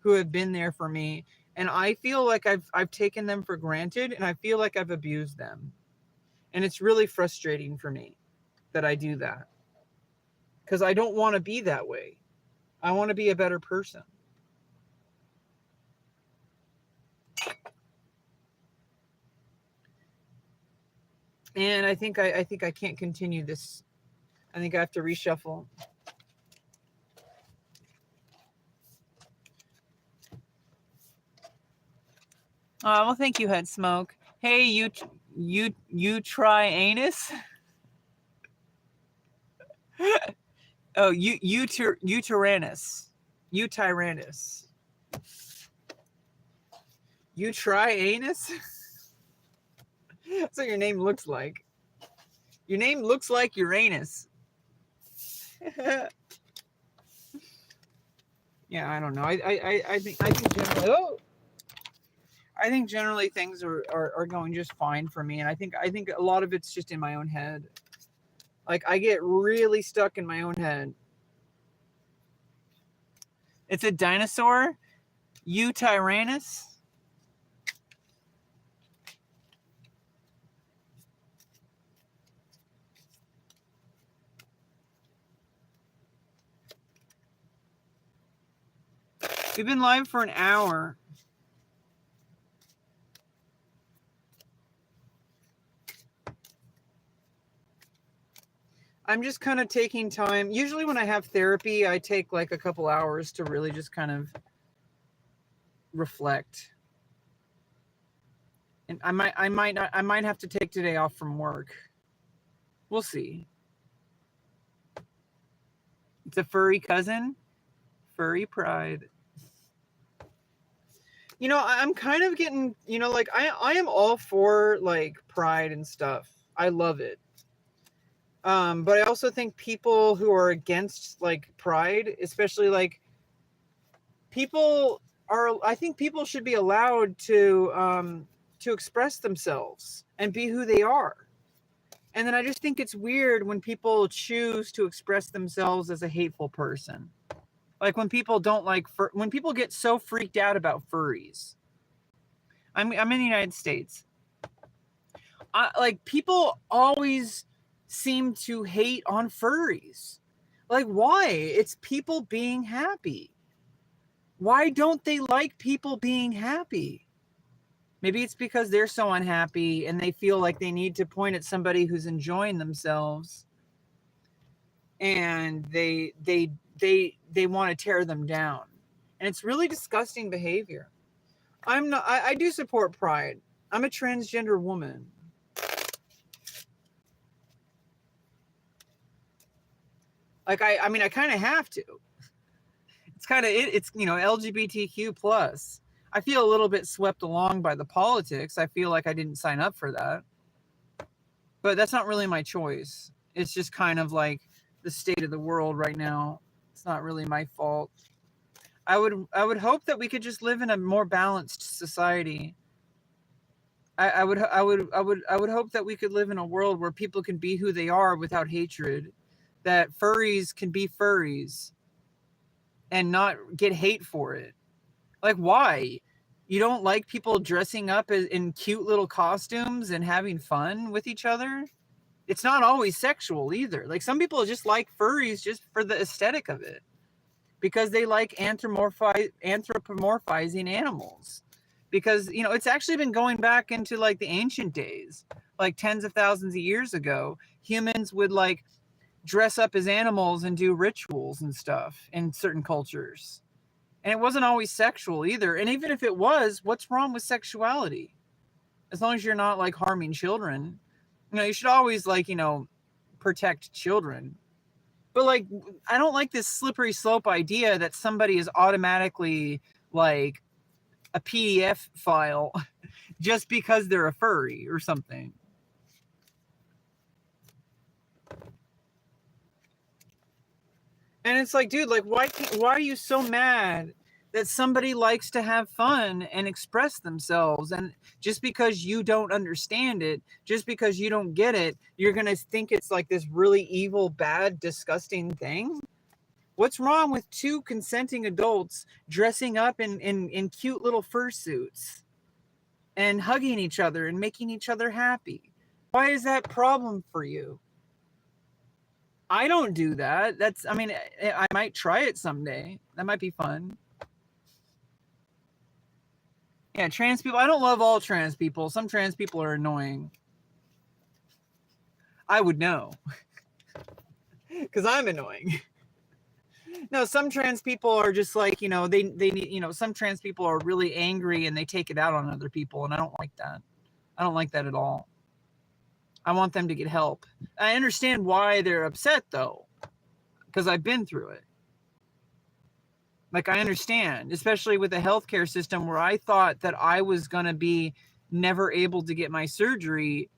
who have been there for me, and I feel like I've taken them for granted, and I feel like I've abused them. And it's really frustrating for me that I do that, because I don't want to be that way. I want to be a better person. And I think I can't continue this. I think I have to reshuffle. Oh, well, thank you, Head Smoke. Hey, you try anus? Oh, you Tyrannus. You Tyrannus. You try anus? That's what your name looks like. Your name looks like Uranus. Yeah, I don't know. I think generally, I think generally things are going just fine for me, and I think a lot of it's just in my own head. Like I get really stuck in my own head. It's a dinosaur, you Tyrannus. We've been live for an hour. I'm just kind of taking time. Usually when I have therapy, I take like a couple hours to really just kind of reflect. And I might have to take today off from work. We'll see. It's a furry cousin. Furry pride. You know, I'm kind of getting, you know, like I am all for like pride and stuff. I love it. But I also think people who are against like pride, especially like I think people should be allowed to express themselves and be who they are. And then I just think it's weird when people choose to express themselves as a hateful person. Like when people don't like when people get so freaked out about furries. I'm in the United States. Like people always seem to hate on furries. Like why? It's people being happy. Why don't they like people being happy? Maybe it's because they're so unhappy and they feel like they need to point at somebody who's enjoying themselves, and they want to tear them down. And it's really disgusting behavior. I do support pride. I'm a transgender woman. Like I mean I kind of have to. It's you know, LGBTQ plus. I feel a little bit swept along by the politics. I feel like I didn't sign up for that. But that's not really my choice. It's just kind of like the state of the world right now. It's not really my fault. I would hope that we could just live in a more balanced society. I would hope that we could live in a world where people can be who they are without hatred. That furries can be furries and not get hate for it. Like why? You don't like people dressing up in cute little costumes and having fun with each other? It's not always sexual either. Like some people just like furries just for the aesthetic of it, because they like anthropomorphizing animals. Because, you know, it's actually been going back into like the ancient days, like tens of thousands of years ago. Humans would like dress up as animals and do rituals and stuff in certain cultures. And it wasn't always sexual either. And even if it was, what's wrong with sexuality? As long as you're not like harming children, you know, you should always like, you know, protect children. But like, I don't like this slippery slope idea that somebody is automatically like a PDF file just because they're a furry or something. And it's like, dude, like, why are you so mad that somebody likes to have fun and express themselves? And just because you don't understand it, just because you don't get it, you're going to think it's like this really evil, bad, disgusting thing? What's wrong with two consenting adults dressing up in cute little fursuits and hugging each other and making each other happy? Why is that a problem for you? I don't do that. I mean, I might try it someday. That might be fun. Yeah, trans people. I don't love all trans people. Some trans people are annoying. I would know. Because I'm annoying. No, some trans people are just like, you know, they need, you know, some trans people are really angry and they take it out on other people. And I don't like that. I don't like that at all. I want them to get help. I understand why they're upset though, because I've been through it. Like, I understand, especially with the healthcare system where I thought that I was going to be never able to get my surgery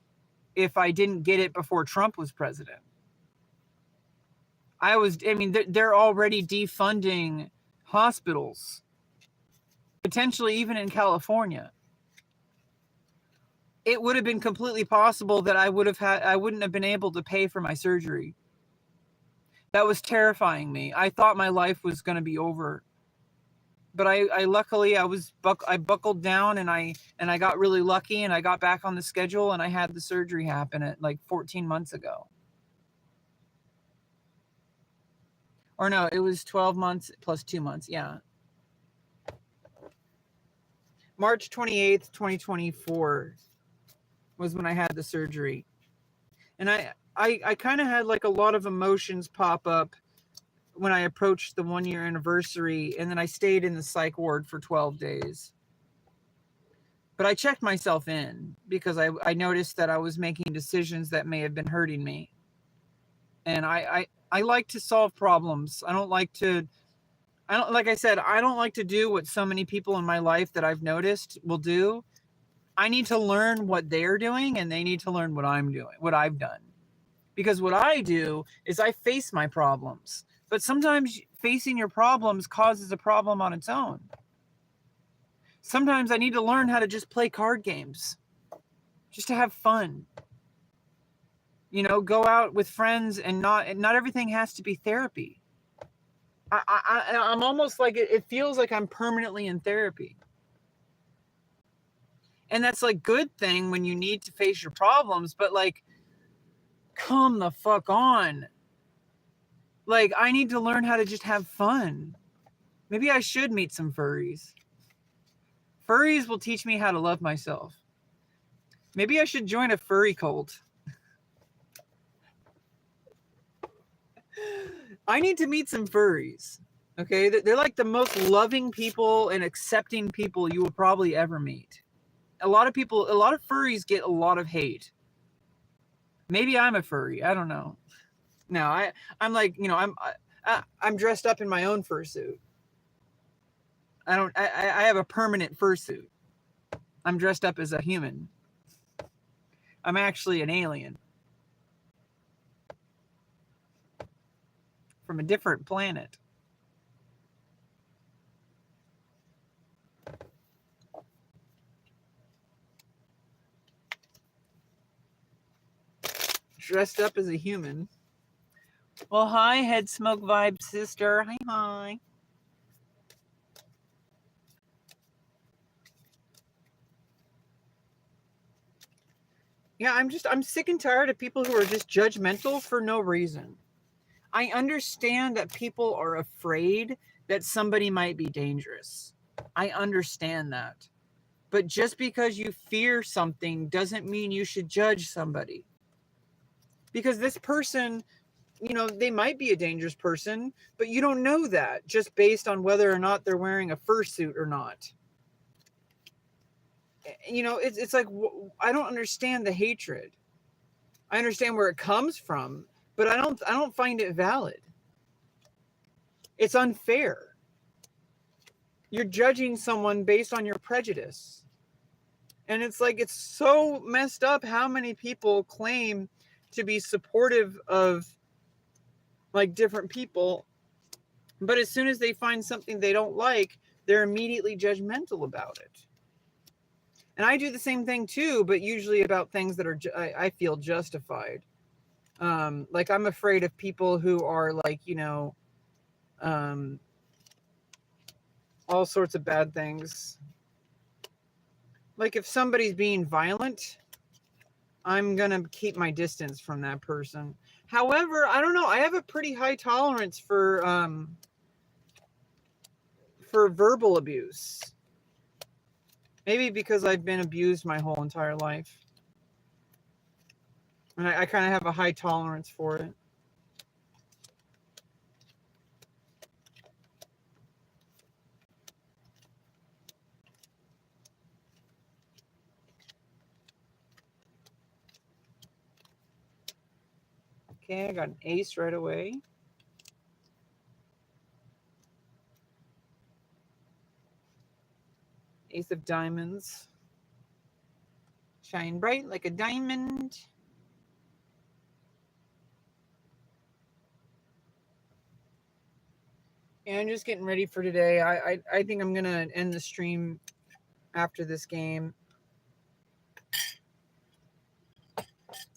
if I didn't get it before Trump was president. I mean, they're already defunding hospitals, potentially even in California. It would have been completely possible that I wouldn't have been able to pay for my surgery. That was terrifying me. I thought my life was going to be over. But I luckily I buckled down and I got really lucky and I got back on the schedule and I had the surgery happen at like 14 months ago. Or no, it was 12 months plus 2 months. Yeah. March 28th, 2024 was when I had the surgery. And I kind of had like a lot of emotions pop up when I approached the 1-year anniversary, and then I stayed in the psych ward for 12 days. But I checked myself in because I noticed that I was making decisions that may have been hurting me. And I like to solve problems. Like I said, I don't like to do what so many people in my life that I've noticed will do. I need to learn what they're doing and they need to learn what I'm doing, what I've done. Because what I do is I face my problems. But sometimes facing your problems causes a problem on its own. Sometimes I need to learn how to just play card games, just to have fun. You know, go out with friends and not everything has to be therapy. I'm almost like it feels like I'm permanently in therapy. And that's like good thing when you need to face your problems, but like, come the fuck on. Like, I need to learn how to just have fun. Maybe I should meet some furries. Furries will teach me how to love myself. Maybe I should join a furry cult. I need to meet some furries. Okay? They're like the most loving people and accepting people you will probably ever meet. A lot of furries get a lot of hate. Maybe I'm a furry. I don't know. No, I'm like, you know, I'm dressed up in my own fursuit. I have a permanent fursuit. I'm dressed up as a human. I'm actually an alien from a different planet. Dressed up as a human. Well, hi, Head Smoke Vibe sister. Hi. Yeah, I'm sick and tired of people who are just judgmental for no reason. I understand that people are afraid that somebody might be dangerous. I understand that. But just because you fear something doesn't mean you should judge somebody. Because this person, you know, they might be a dangerous person, but you don't know that just based on whether or not they're wearing a fursuit or not. You know, it's like, I don't understand the hatred. I understand where it comes from, but I don't find it valid. It's unfair. You're judging someone based on your prejudice. And it's like, it's so messed up how many people claim to be supportive of like different people, but as soon as they find something they don't like, they're immediately judgmental about it. And I do the same thing too, but usually about things that are I feel justified. Like, I'm afraid of people who are like, you know, all sorts of bad things. Like, if somebody's being violent, I'm gonna keep my distance from that person. However, I don't know. I have a pretty high tolerance for verbal abuse. Maybe because I've been abused my whole entire life. And I kind of have a high tolerance for it. Okay, I got an ace right away. Ace of diamonds. Shine bright like a diamond. And I'm just getting ready for today. I think I'm gonna end the stream after this game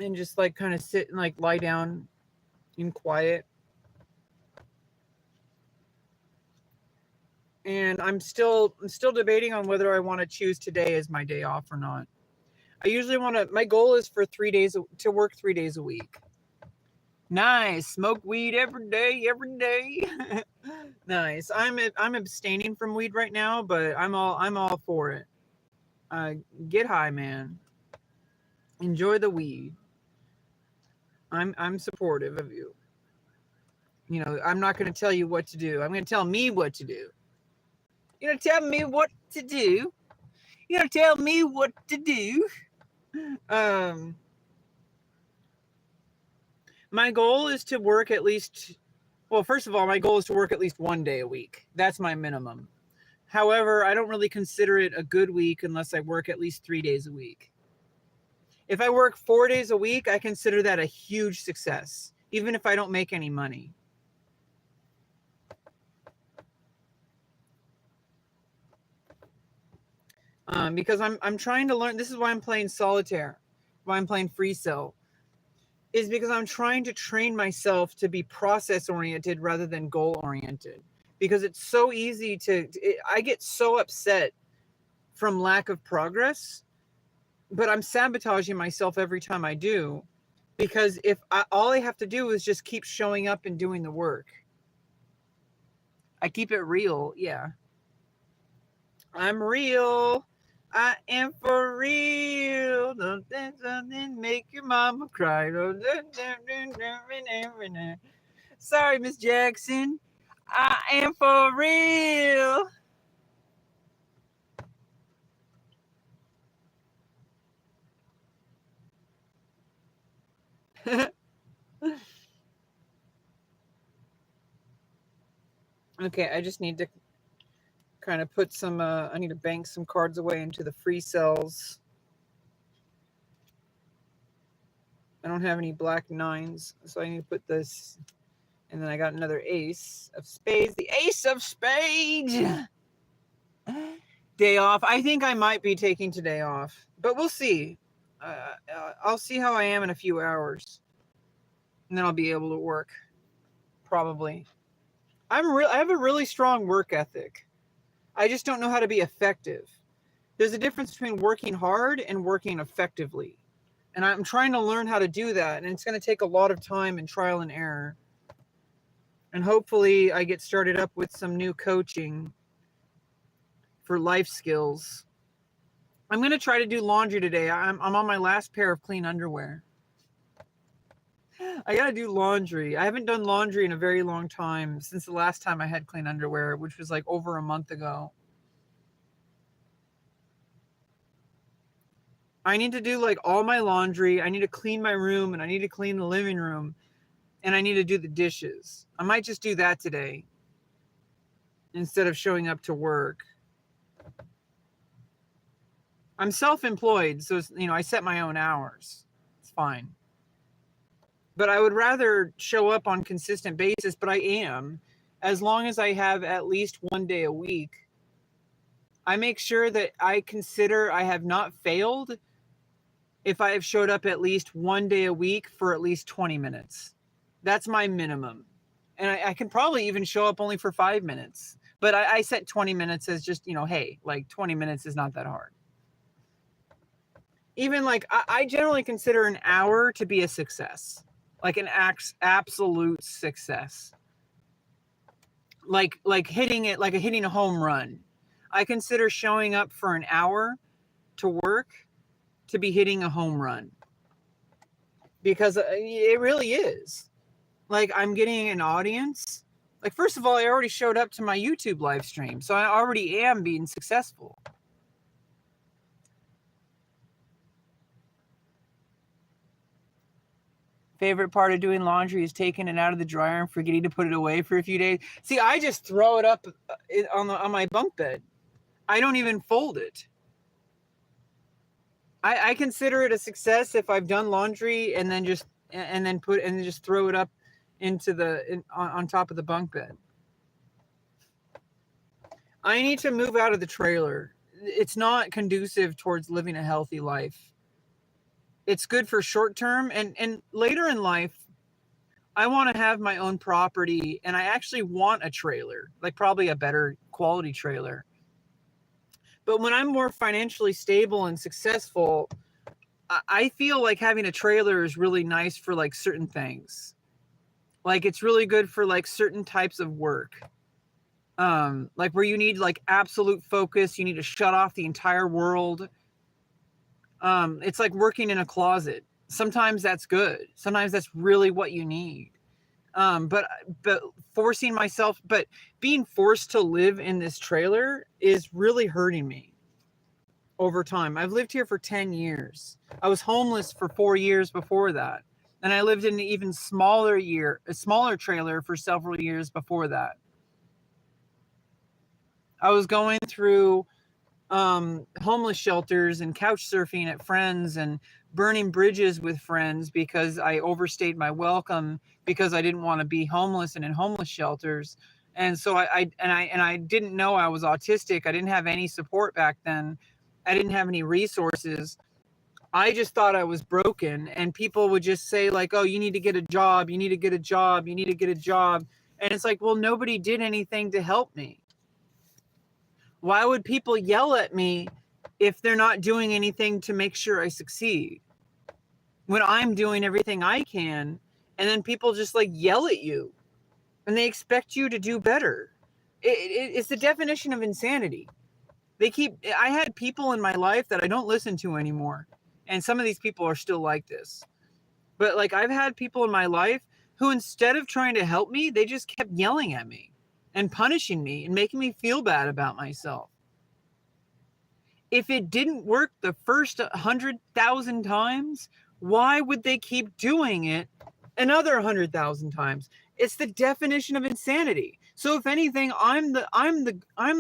and just like kind of sit and like lie down in quiet. And I'm still debating on whether I want to choose today as my day off or not. I usually want to. My goal is for 3 days to work 3 days a week. Nice, smoke weed every day, every day. Nice. I'm abstaining from weed right now, but I'm all for it. Get high, man. Enjoy the weed. I'm supportive of you. You know, I'm not going to tell you what to do. I'm going to tell me what to do. You're going to tell me what to do. You're going to tell me what to do. My goal is to work at least, well, first of all, my goal is to work at least 1 day a week. That's my minimum. However, I don't really consider it a good week unless I work at least 3 days a week. If I work 4 days a week, I consider that a huge success, even if I don't make any money. Because I'm trying to learn. This is why I'm playing solitaire, why I'm playing free cell, is because I'm trying to train myself to be process oriented rather than goal oriented. Because it's so easy I get so upset from lack of progress, but I'm sabotaging myself every time I do. Because all I have to do is just keep showing up and doing the work. I keep it real, yeah. I'm real. I am for real. Don't let something make your mama cry. Sorry, Miss Jackson. I am for real. Okay, I just need to kind of put some, I need to bank some cards away into the free cells. I don't have any black nines, so I need to put this. And then I got another ace of spades. The ace of spades! Day off. I think I might be taking today off, but we'll see. I'll see how I am in a few hours. And then I'll be able to work. Probably. I have a really strong work ethic. I just don't know how to be effective. There's a difference between working hard and working effectively. And I'm trying to learn how to do that. And it's going to take a lot of time and trial and error. And hopefully I get started up with some new coaching for life skills. I'm going to try to do laundry today. I'm on my last pair of clean underwear. I got to do laundry. I haven't done laundry in a very long time, since the last time I had clean underwear, which was like over a month ago. I need to do like all my laundry. I need to clean my room, and I need to clean the living room, and I need to do the dishes. I might just do that today instead of showing up to work. I'm self-employed, so I set my own hours. It's fine. But I would rather show up on consistent basis, but I am, as long as I have at least 1 day a week. I make sure that I consider I have not failed if I have showed up at least 1 day a week for at least 20 minutes. That's my minimum. And I can probably even show up only for 5 minutes. But I set 20 minutes as just, hey, like 20 minutes is not that hard. Even like, I generally consider an hour to be a success. Like an absolute success. Like hitting it, like hitting a home run. I consider showing up for an hour to work to be hitting a home run. Because it really is. Like, I'm getting an audience. Like, first of all, I already showed up to my YouTube live stream, so I already am being successful. Favorite part of doing laundry is taking it out of the dryer and forgetting to put it away for a few days. See, I just throw it up on my bunk bed. I don't even fold it. I consider it a success if I've done laundry and then just throw it up into on top of the bunk bed. I need to move out of the trailer. It's not conducive towards living a healthy life. It's good for short term, and later in life, I want to have my own property, and I actually want a trailer, like probably a better quality trailer. But when I'm more financially stable and successful, I feel like having a trailer is really nice for like certain things. Like it's really good for like certain types of work. Like where you need like absolute focus, you need to shut off the entire world. It's like working in a closet. Sometimes that's good. Sometimes that's really what you need. But being forced to live in this trailer is really hurting me over time. I've lived here for 10 years. I was homeless for 4 years before that. And I lived in an even smaller trailer for several years before that. I was going through homeless shelters and couch surfing at friends and burning bridges with friends because I overstayed my welcome because I didn't want to be homeless and in homeless shelters. And so I didn't know I was autistic. I didn't have any support back then. I didn't have any resources. I just thought I was broken, and people would just say like, "Oh, you need to get a job. You need to get a job. You need to get a job." And it's like, well, nobody did anything to help me. Why would people yell at me if they're not doing anything to make sure I succeed? When I'm doing everything I can, and then people just like yell at you and they expect you to do better. It's the definition of insanity. I had people in my life that I don't listen to anymore. And some of these people are still like this. But like I've had people in my life who instead of trying to help me, they just kept yelling at me and punishing me and making me feel bad about myself. If it didn't work the first 100,000 times, why would they keep doing it another 100,000 times? It's the definition of insanity. So if anything, I'm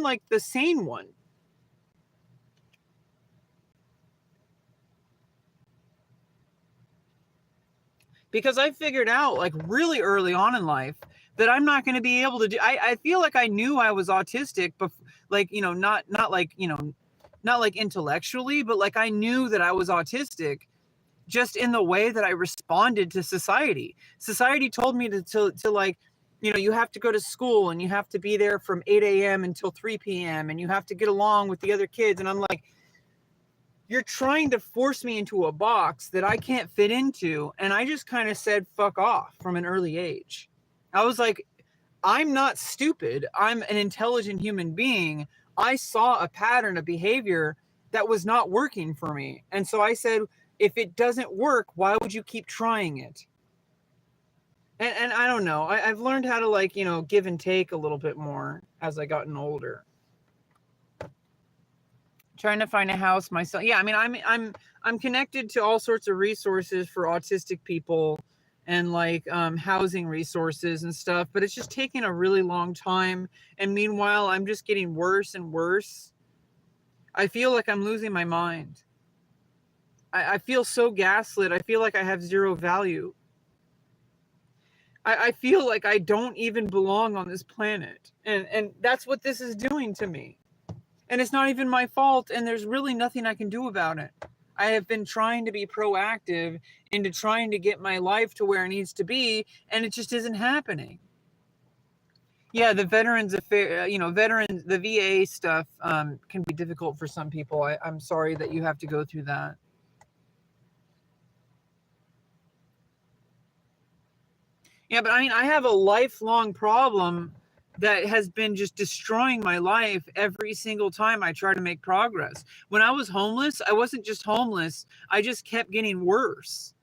like the sane one. Because I figured out like really early on in life that I'm not going to be able to do. I feel like I knew I was autistic, but like, not like intellectually, but like I knew that I was autistic just in the way that I responded to society. Society told me to like, you have to go to school and you have to be there from 8 a.m. until 3 p.m. and you have to get along with the other kids. And I'm like, you're trying to force me into a box that I can't fit into. And I just kind of said, fuck off from an early age. I was like, I'm not stupid. I'm an intelligent human being. I saw a pattern of behavior that was not working for me. And so I said, if it doesn't work, why would you keep trying it? And I don't know. I've learned how to like, give and take a little bit more as I gotten older. Trying to find a house myself. Yeah, I mean, I'm connected to all sorts of resources for autistic people and like housing resources and stuff, but it's just taking a really long time. And meanwhile, I'm just getting worse and worse. I feel like I'm losing my mind. I feel so gaslit. I feel like I have zero value. I feel like I don't even belong on this planet. And that's what this is doing to me. And it's not even my fault, and there's really nothing I can do about it. I have been trying to be proactive into trying to get my life to where it needs to be, and it just isn't happening. Yeah, the Veterans Affairs, the VA stuff can be difficult for some people. I'm sorry that you have to go through that. Yeah, but I mean, I have a lifelong problem that has been just destroying my life every single time I try to make progress. When I was homeless, I wasn't just homeless. I just kept getting worse.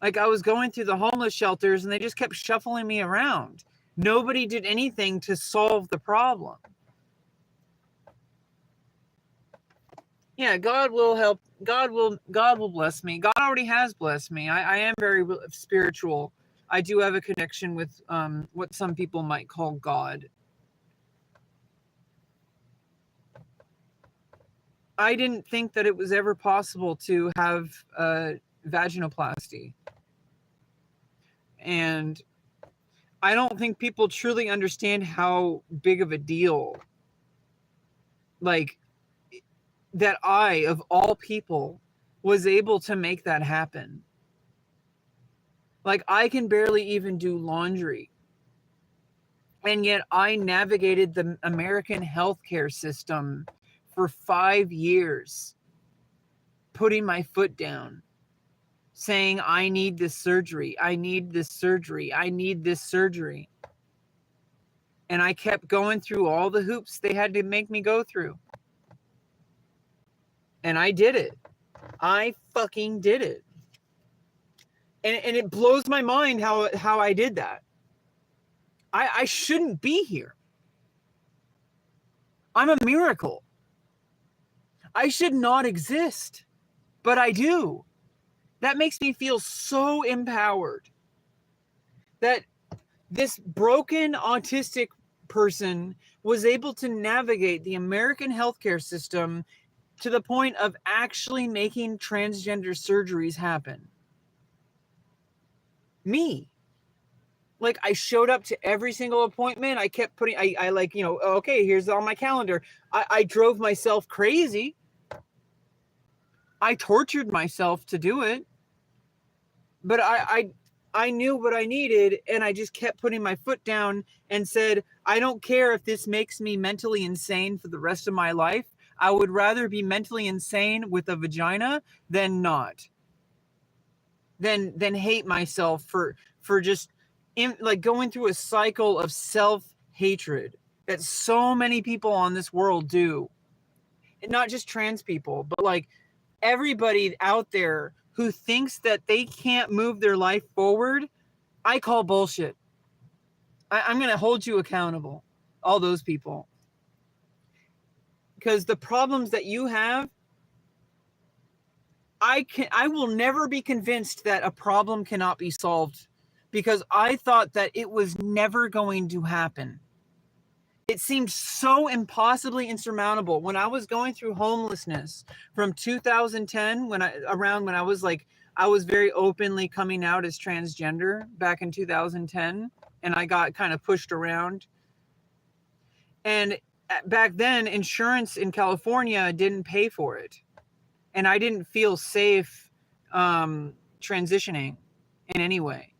Like I was going through the homeless shelters and they just kept shuffling me around. Nobody did anything to solve the problem. Yeah, God will help. God will bless me. God already has blessed me. I am very spiritual. I do have a connection with what some people might call God. I didn't think that it was ever possible to have vaginoplasty. And I don't think people truly understand how big of a deal, like, that I, of all people, was able to make that happen. Like, I can barely even do laundry. And yet I navigated the American healthcare system for 5 years, putting my foot down, saying, I need this surgery. I need this surgery. I need this surgery. And I kept going through all the hoops they had to make me go through. And I did it. I fucking did it. And it blows my mind how I did that. I shouldn't be here. I'm a miracle. I should not exist, but I do. That makes me feel so empowered that this broken autistic person was able to navigate the American healthcare system to the point of actually making transgender surgeries happen. Me. Like, I showed up to every single appointment. I kept putting, I like, you know, okay, here's on my calendar. I drove myself crazy. I tortured myself to do it. But I knew what I needed, and I just kept putting my foot down and said, I don't care if this makes me mentally insane for the rest of my life. I would rather be mentally insane with a vagina than not. Than hate myself for just like going through a cycle of self-hatred that so many people on this world do. And not just trans people, but like everybody out there who thinks that they can't move their life forward. I call bullshit. I'm going to hold you accountable, all those people. Because the problems that you have, I will never be convinced that a problem cannot be solved, because I thought that it was never going to happen. It seemed so impossibly insurmountable when I was going through homelessness from 2010, when I was like, I was very openly coming out as transgender back in 2010, and I got kind of pushed around. And back then, insurance in California didn't pay for it. And I didn't feel safe transitioning in any way.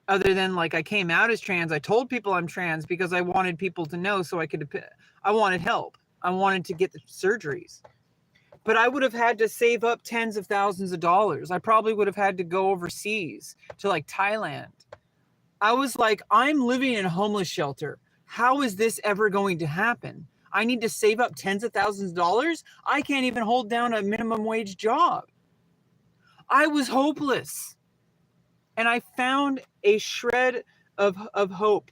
Other than like I came out as trans. I told people I'm trans because I wanted people to know, so I wanted help. I wanted to get the surgeries. But I would have had to save up tens of thousands of dollars. I probably would have had to go overseas to like Thailand. I was like, I'm living in a homeless shelter. How is this ever going to happen? I need to save up tens of thousands of dollars. I can't even hold down a minimum wage job. I was hopeless. And I found a shred of hope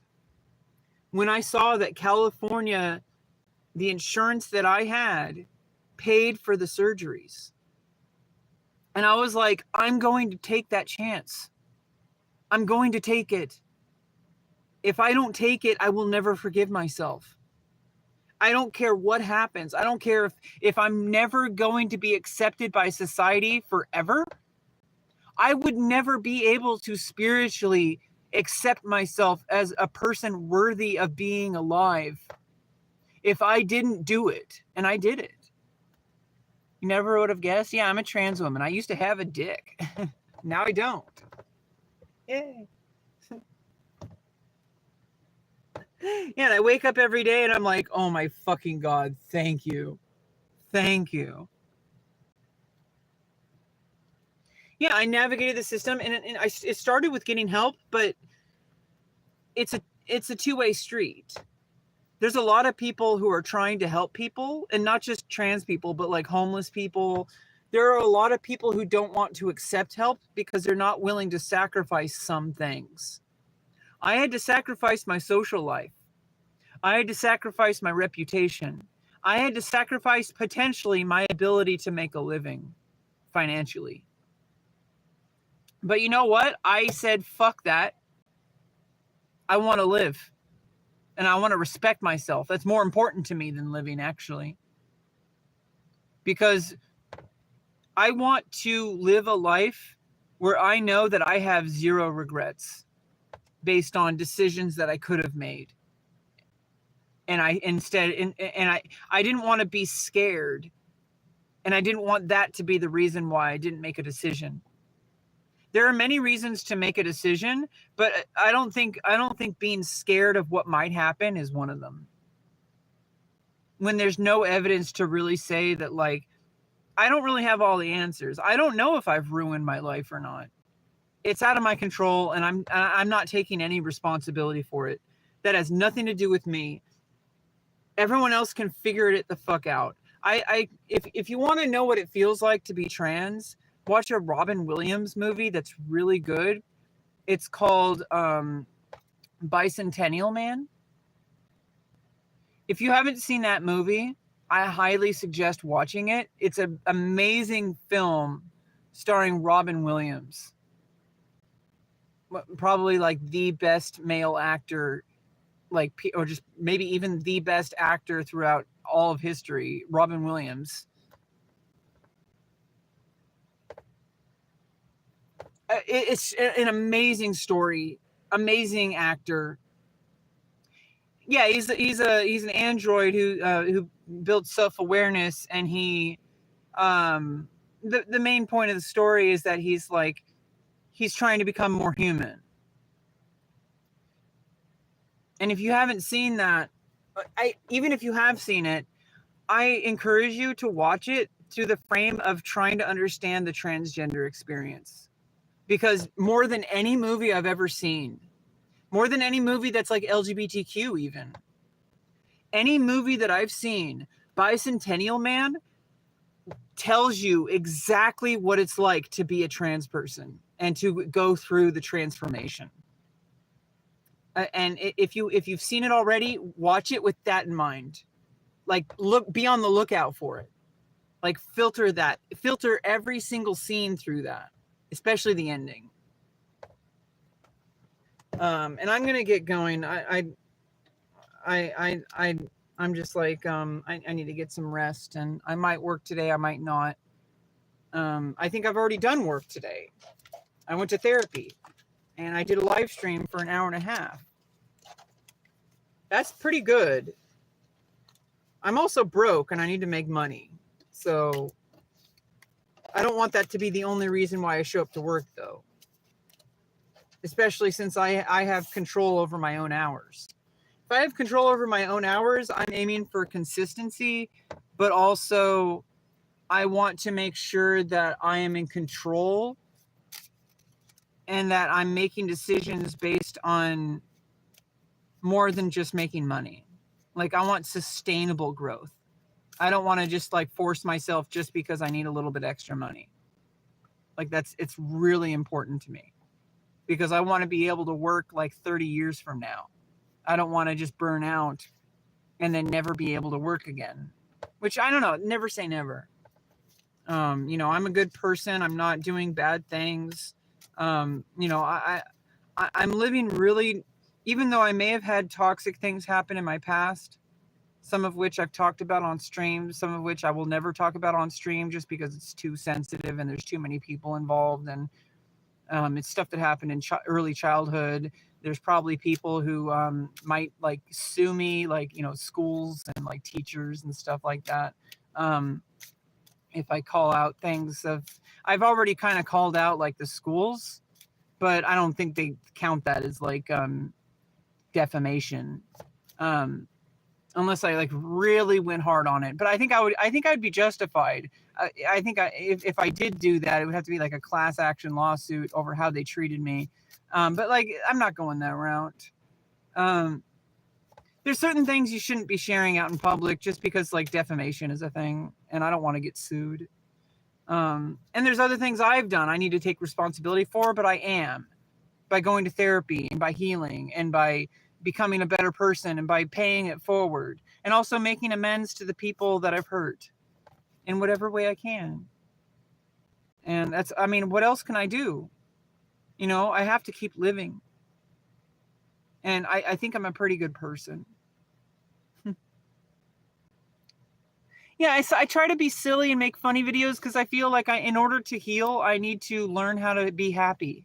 when I saw that California, the insurance that I had, paid for the surgeries. And I was like, I'm going to take that chance. I'm going to take it. If I don't take it, I will never forgive myself. I don't care what happens. I don't care if I'm never going to be accepted by society forever. I would never be able to spiritually accept myself as a person worthy of being alive if I didn't do it. And I did it. You never would have guessed? Yeah, I'm a trans woman. I used to have a dick. Now I don't. Yay. Yeah, and I wake up every day and I'm like, oh my fucking God, thank you. Thank you. Yeah, I navigated the system, and it started with getting help, but it's a two-way street. There's a lot of people who are trying to help people, and not just trans people, but like homeless people. There are a lot of people who don't want to accept help because they're not willing to sacrifice some things. I had to sacrifice my social life. I had to sacrifice my reputation. I had to sacrifice potentially my ability to make a living financially. But you know what? I said, fuck that. I want to live. And I want to respect myself. That's more important to me than living, actually. because I want to live a life where I know that I have zero regrets based on decisions that I could have made. And I instead, and I didn't want to be scared. And I didn't want that to be the reason why I didn't make a decision. There are many reasons to make a decision, but I don't think being scared of what might happen is one of them. When there's no evidence to really say that, like, I don't really have all the answers. I don't know if I've ruined my life or not. It's out of my control, and I'm not taking any responsibility for it. That has nothing to do with me. Everyone else can figure it the fuck out. If you want to know what it feels like to be trans, watch a Robin Williams movie that's really good. It's called Bicentennial Man. If you haven't seen that movie, I highly suggest watching it. It's an amazing film starring Robin Williams. Probably like the best male actor, like, or just maybe even the best actor throughout all of history, Robin Williams. It's an amazing story, amazing actor. Yeah, he's an android who built self-awareness, and he the main point of the story is that he's trying to become more human. And if you haven't seen that, even if you have seen it, I encourage you to watch it through the frame of trying to understand the transgender experience. Because more than any movie I've ever seen, more than any movie that's like LGBTQ even, any movie that I've seen, Bicentennial Man tells you exactly what it's like to be a trans person and to go through the transformation. And if you've seen it already, watch it with that in mind. Like, be on the lookout for it. Like, filter every single scene through that, especially the ending. And I'm gonna get going. I'm just like, I need to get some rest, and I might work today, I might not. I think I've already done work today. I went to therapy, and I did a live stream for an hour and a half. That's pretty good. I'm also broke, and I need to make money. So I don't want that to be the only reason why I show up to work, though. Especially since I have control over my own hours. If I have control over my own hours, I'm aiming for consistency, but also I want to make sure that I am in control and that I'm making decisions based on more than just making money. Like, I want sustainable growth. I don't want to just like force myself just because I need a little bit extra money. Like, it's really important to me because I want to be able to work like 30 years from now. I don't want to just burn out and then never be able to work again, which I don't know. Never say never. I'm a good person. I'm not doing bad things. I'm living really, even though I may have had toxic things happen in my past, some of which I've talked about on stream, some of which I will never talk about on stream just because it's too sensitive and there's too many people involved. And it's stuff that happened in early childhood. There's probably people who might like sue me, like, schools and like teachers and stuff like that. If I call out things I've already kind of called out like the schools, but I don't think they count that as like defamation. Unless I like really went hard on it. But I think I'd be justified. I think if I did do that, it would have to be like a class action lawsuit over how they treated me. But like, I'm not going that route. There's certain things you shouldn't be sharing out in public just because like defamation is a thing, and I don't want to get sued. And there's other things I've done I need to take responsibility for, but I am, by going to therapy and by healing and by becoming a better person and by paying it forward and also making amends to the people that I've hurt in whatever way I can. And what else can I do? I have to keep living. And I think I'm a pretty good person. Yeah, I try to be silly and make funny videos because I feel like in order to heal, I need to learn how to be happy.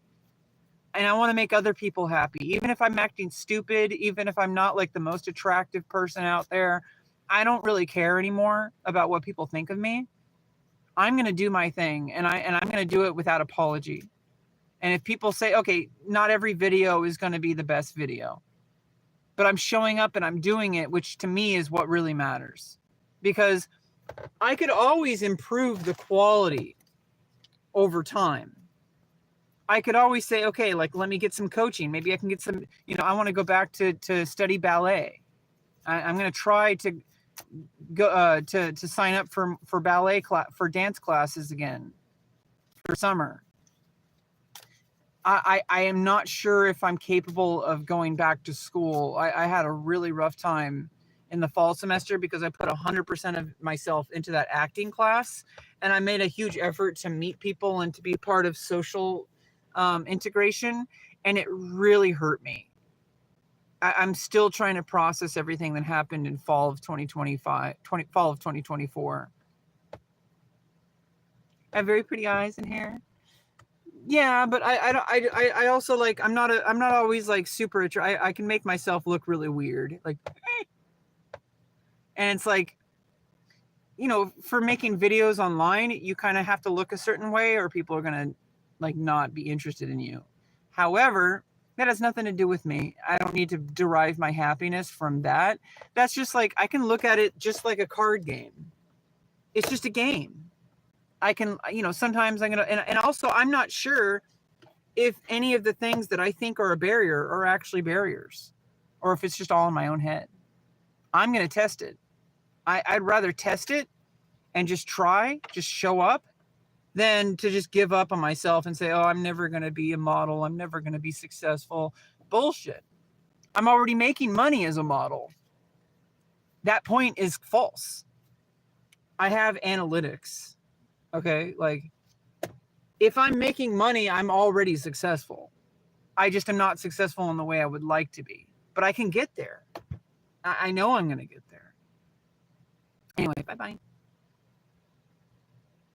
And I want to make other people happy. Even if I'm acting stupid, even if I'm not like the most attractive person out there, I don't really care anymore about what people think of me. I'm going to do my thing, and I'm going to do it without apology. And if people say, okay, not every video is going to be the best video, but I'm showing up and I'm doing it, which to me is what really matters. Because I could always improve the quality over time. I could always say, okay, like, let me get some coaching. Maybe I can get some, I want to go back to study ballet. I'm going to try to go to sign up for ballet class, for dance classes again for summer. I am not sure if I'm capable of going back to school. I had a really rough time in the fall semester because I put 100% of myself into that acting class, and I made a huge effort to meet people and to be part of social integration, and it really hurt me. I'm still trying to process everything that happened in fall of 2024. I have very pretty eyes and hair. Yeah, but I also like, I'm not always like super, I can make myself look really weird. Like, and it's like, for making videos online, you kind of have to look a certain way or people are going to like not be interested in you. However, that has nothing to do with me. I don't need to derive my happiness from that. That's just like, I can look at it just like a card game. It's just a game. I can, sometimes I'm going to, and also I'm not sure if any of the things that I think are a barrier are actually barriers, or if it's just all in my own head. I'm going to test it. I'd rather test it and just show up, than to just give up on myself and say, oh, I'm never going to be a model. I'm never going to be successful. Bullshit. I'm already making money as a model. That point is false. I have analytics. Okay. Like, if I'm making money, I'm already successful. I just am not successful in the way I would like to be, but I can get there. I know I'm going to get there. Anyway, bye-bye.